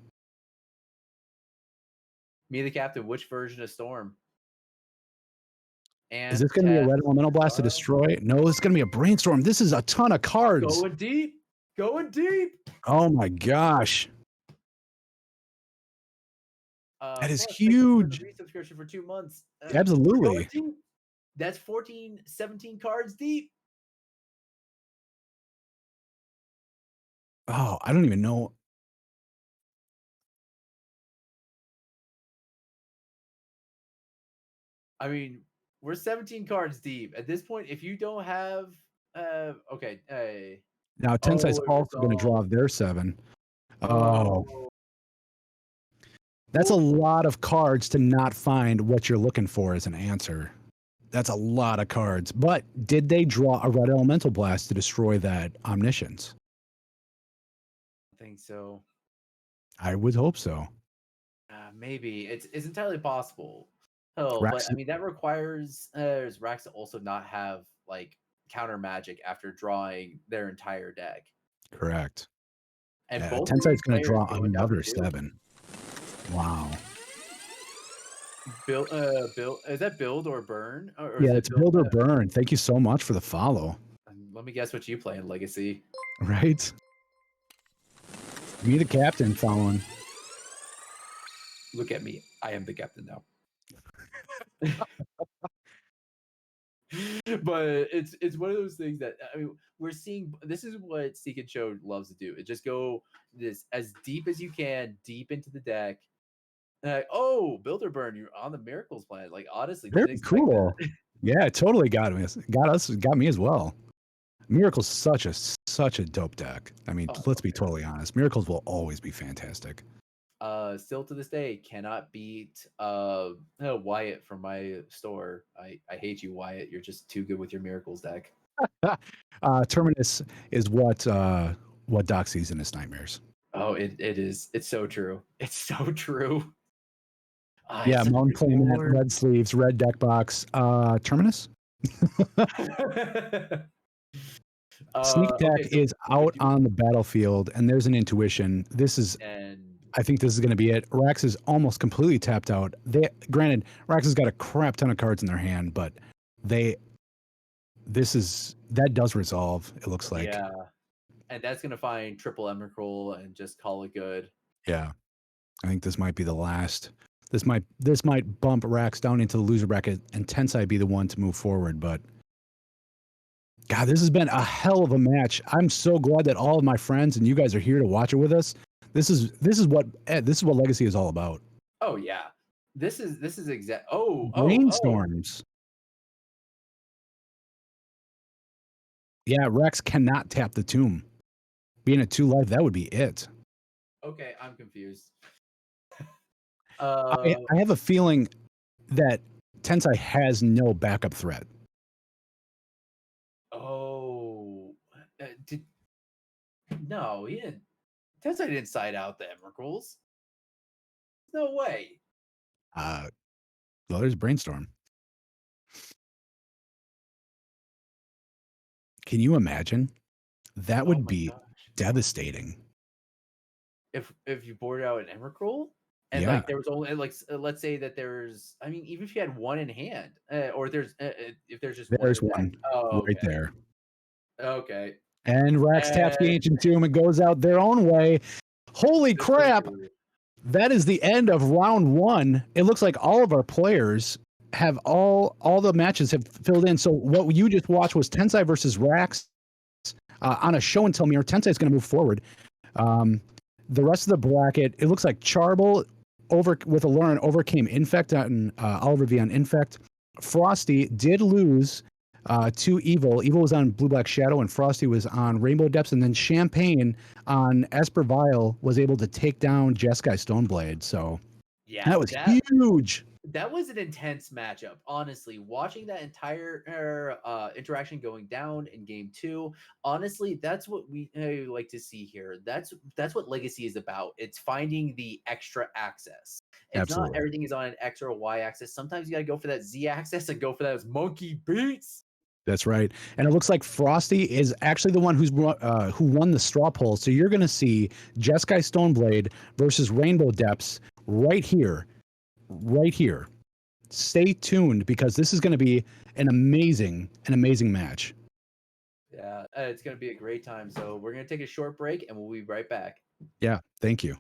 Speaker 2: Me, the captain. Which version of Storm? And
Speaker 1: Is this going to be a red elemental blast to
Speaker 2: Zara?
Speaker 1: destroy? No, it's going to be a brainstorm. This is a ton of cards.
Speaker 2: Going deep, going deep.
Speaker 1: Oh my gosh. That is
Speaker 2: Plus, thank you for the
Speaker 1: huge.
Speaker 2: resubscription for 2 months.
Speaker 1: Absolutely.
Speaker 2: That's 14, 17 cards deep.
Speaker 1: Oh, I don't even know.
Speaker 2: I mean, we're 17 cards deep. At this point, if you don't have okay, hey.
Speaker 1: Now Tensai's
Speaker 2: it
Speaker 1: also going to draw
Speaker 2: resolved.
Speaker 1: their 7. Oh. That's a lot of cards to not find what you're looking for as an answer. That's a lot of cards. But did they draw a red elemental blast to destroy that Omniscience?
Speaker 2: I think so.
Speaker 1: I would hope so.
Speaker 2: Maybe it's entirely possible. Oh,
Speaker 1: Rax,
Speaker 2: but I mean that requires Rax to also not have like counter magic after drawing their entire deck.
Speaker 1: correct.
Speaker 2: And
Speaker 1: Yeah,
Speaker 2: both
Speaker 1: Tensai's going to
Speaker 2: players
Speaker 1: draw
Speaker 2: going down
Speaker 1: another
Speaker 2: to 2.
Speaker 1: 7. Wow.
Speaker 2: Build, is that build or burn? Or is
Speaker 1: Yeah,
Speaker 2: it
Speaker 1: it's build or burn. Thank you so much for the follow.
Speaker 2: Let me guess what you play in Legacy.
Speaker 1: Right? Me, the captain, following.
Speaker 2: Look at me. I am the captain now. But it's one of those things that I mean we're seeing. This is what Seek and Show loves to do. It just go this as deep as you can, deep into the deck. Oh, Builder Burn, you're on the Miracles planet. Like honestly,
Speaker 1: Very
Speaker 2: didn't expect
Speaker 1: cool.
Speaker 2: that.
Speaker 1: Yeah, it totally got me. Got me as well. Miracle's such a dope deck. I mean, let's be totally honest. Miracles will always be fantastic.
Speaker 2: Still to this day, cannot beat Wyatt from my store. I hate you, Wyatt. You're just too good with your Miracles deck.
Speaker 1: Terminus is what Doc sees in his nightmares.
Speaker 2: Oh, it is. It's so true. It's so true.
Speaker 1: Yeah, Mountain Claimant, red sleeves, red deck box. Terminus? Sneak Attack is out on the battlefield, and there's an intuition. I think this is going to be it. Rax is almost completely tapped out. Granted, Rax has got a crap ton of cards in their hand, but this is that does resolve, it looks like.
Speaker 2: Yeah, and that's gonna find triple Emrakul and just call it good.
Speaker 1: Yeah. I think this might be the last. This might bump Rax down into the loser bracket and Tensai be the one to move forward. But God, this has been a hell of a match. I'm so glad that all of my friends and you guys are here to watch it with us. This is what Legacy is all about.
Speaker 2: Oh yeah, this is exact. Oh.
Speaker 1: Brainstorms. Yeah, Rex cannot tap the tomb. Being a 2 life, that would be it.
Speaker 2: Okay, I'm confused.
Speaker 1: I have a feeling that Tensai has no backup threat.
Speaker 2: Oh, did no, he didn't. Tensai didn't side out the Emrakuls. No way.
Speaker 1: Well, there's Brainstorm. Can you imagine? That
Speaker 2: Oh
Speaker 1: would
Speaker 2: my
Speaker 1: be
Speaker 2: gosh.
Speaker 1: devastating.
Speaker 2: If you boarded out an Emrakul and
Speaker 1: Yeah,
Speaker 2: like there was only like let's say that there's, I mean, even if you had one in hand, or there's if there's just one in
Speaker 1: there's
Speaker 2: the deck.
Speaker 1: one
Speaker 2: Oh,
Speaker 1: right
Speaker 2: okay.
Speaker 1: there.
Speaker 2: Okay.
Speaker 1: And Rex taps the
Speaker 2: Uh,
Speaker 1: Ancient Tomb and goes out their own way. Holy
Speaker 2: this was
Speaker 1: crap!
Speaker 2: the-
Speaker 1: That is the end of round one. It looks like all of our players have all the matches have filled in. So what you just watched was Tensai versus Rax on a show and tell mirror. Tensai is going to move forward. Um, the rest of the bracket, it looks like Charbel with Lauren overcame Infect on Oliver V on Infect. Frosty did lose to Evil. Evil was on Blue Black Shadow, and Frosty was on Rainbow Depths. And then Champagne on Esper Vile was able to take down Jeskai Stoneblade. So
Speaker 2: yeah,
Speaker 1: that was huge.
Speaker 2: that was an intense matchup. Honestly, watching that entire interaction going down in game two, honestly, that's what we like to see here. That's what Legacy is about. It's finding the extra access. It's not
Speaker 1: Absolutely.
Speaker 2: everything is on an X or a Y axis. Sometimes you got to go for that Z axis and go for those monkey beats.
Speaker 1: That's right. And it looks like Frosty is actually the one who won the straw poll. So you're going to see Jeskai Stoneblade versus Rainbow Depths right here. Right here. Stay tuned because this is going to be an amazing match.
Speaker 2: Yeah, it's going to be a great time. So we're going to take a short break and we'll be right back.
Speaker 1: Yeah, thank you.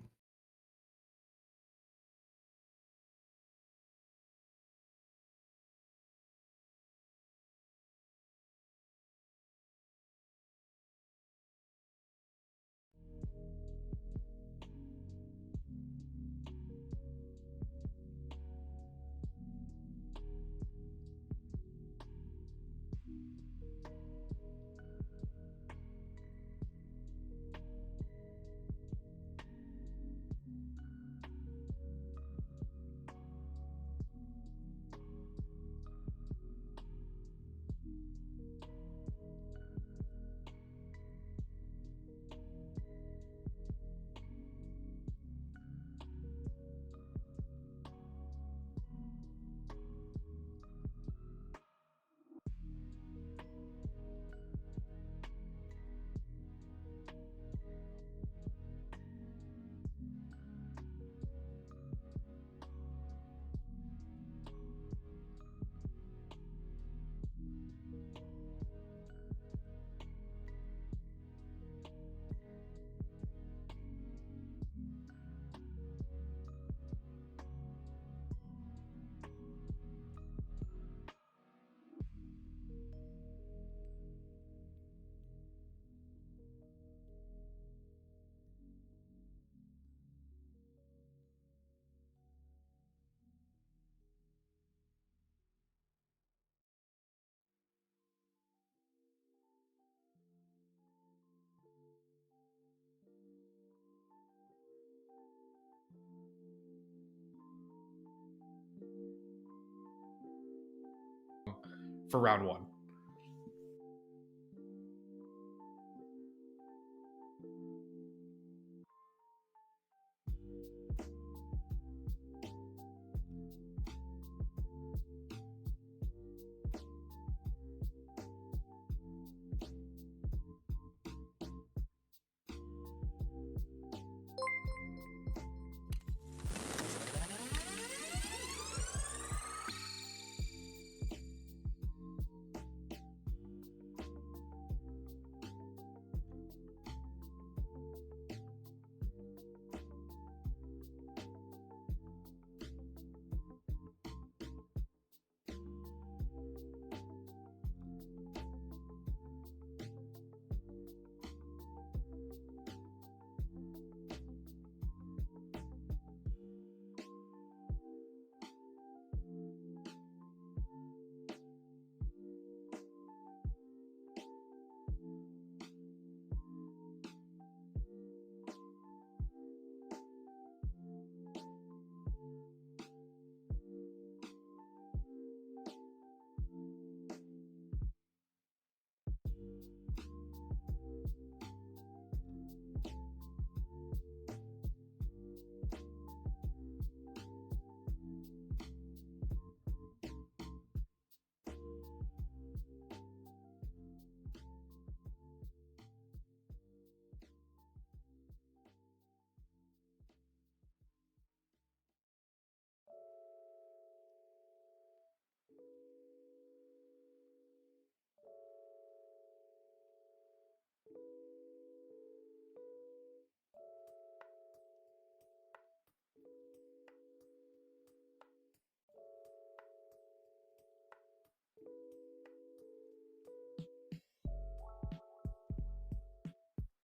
Speaker 3: For round one.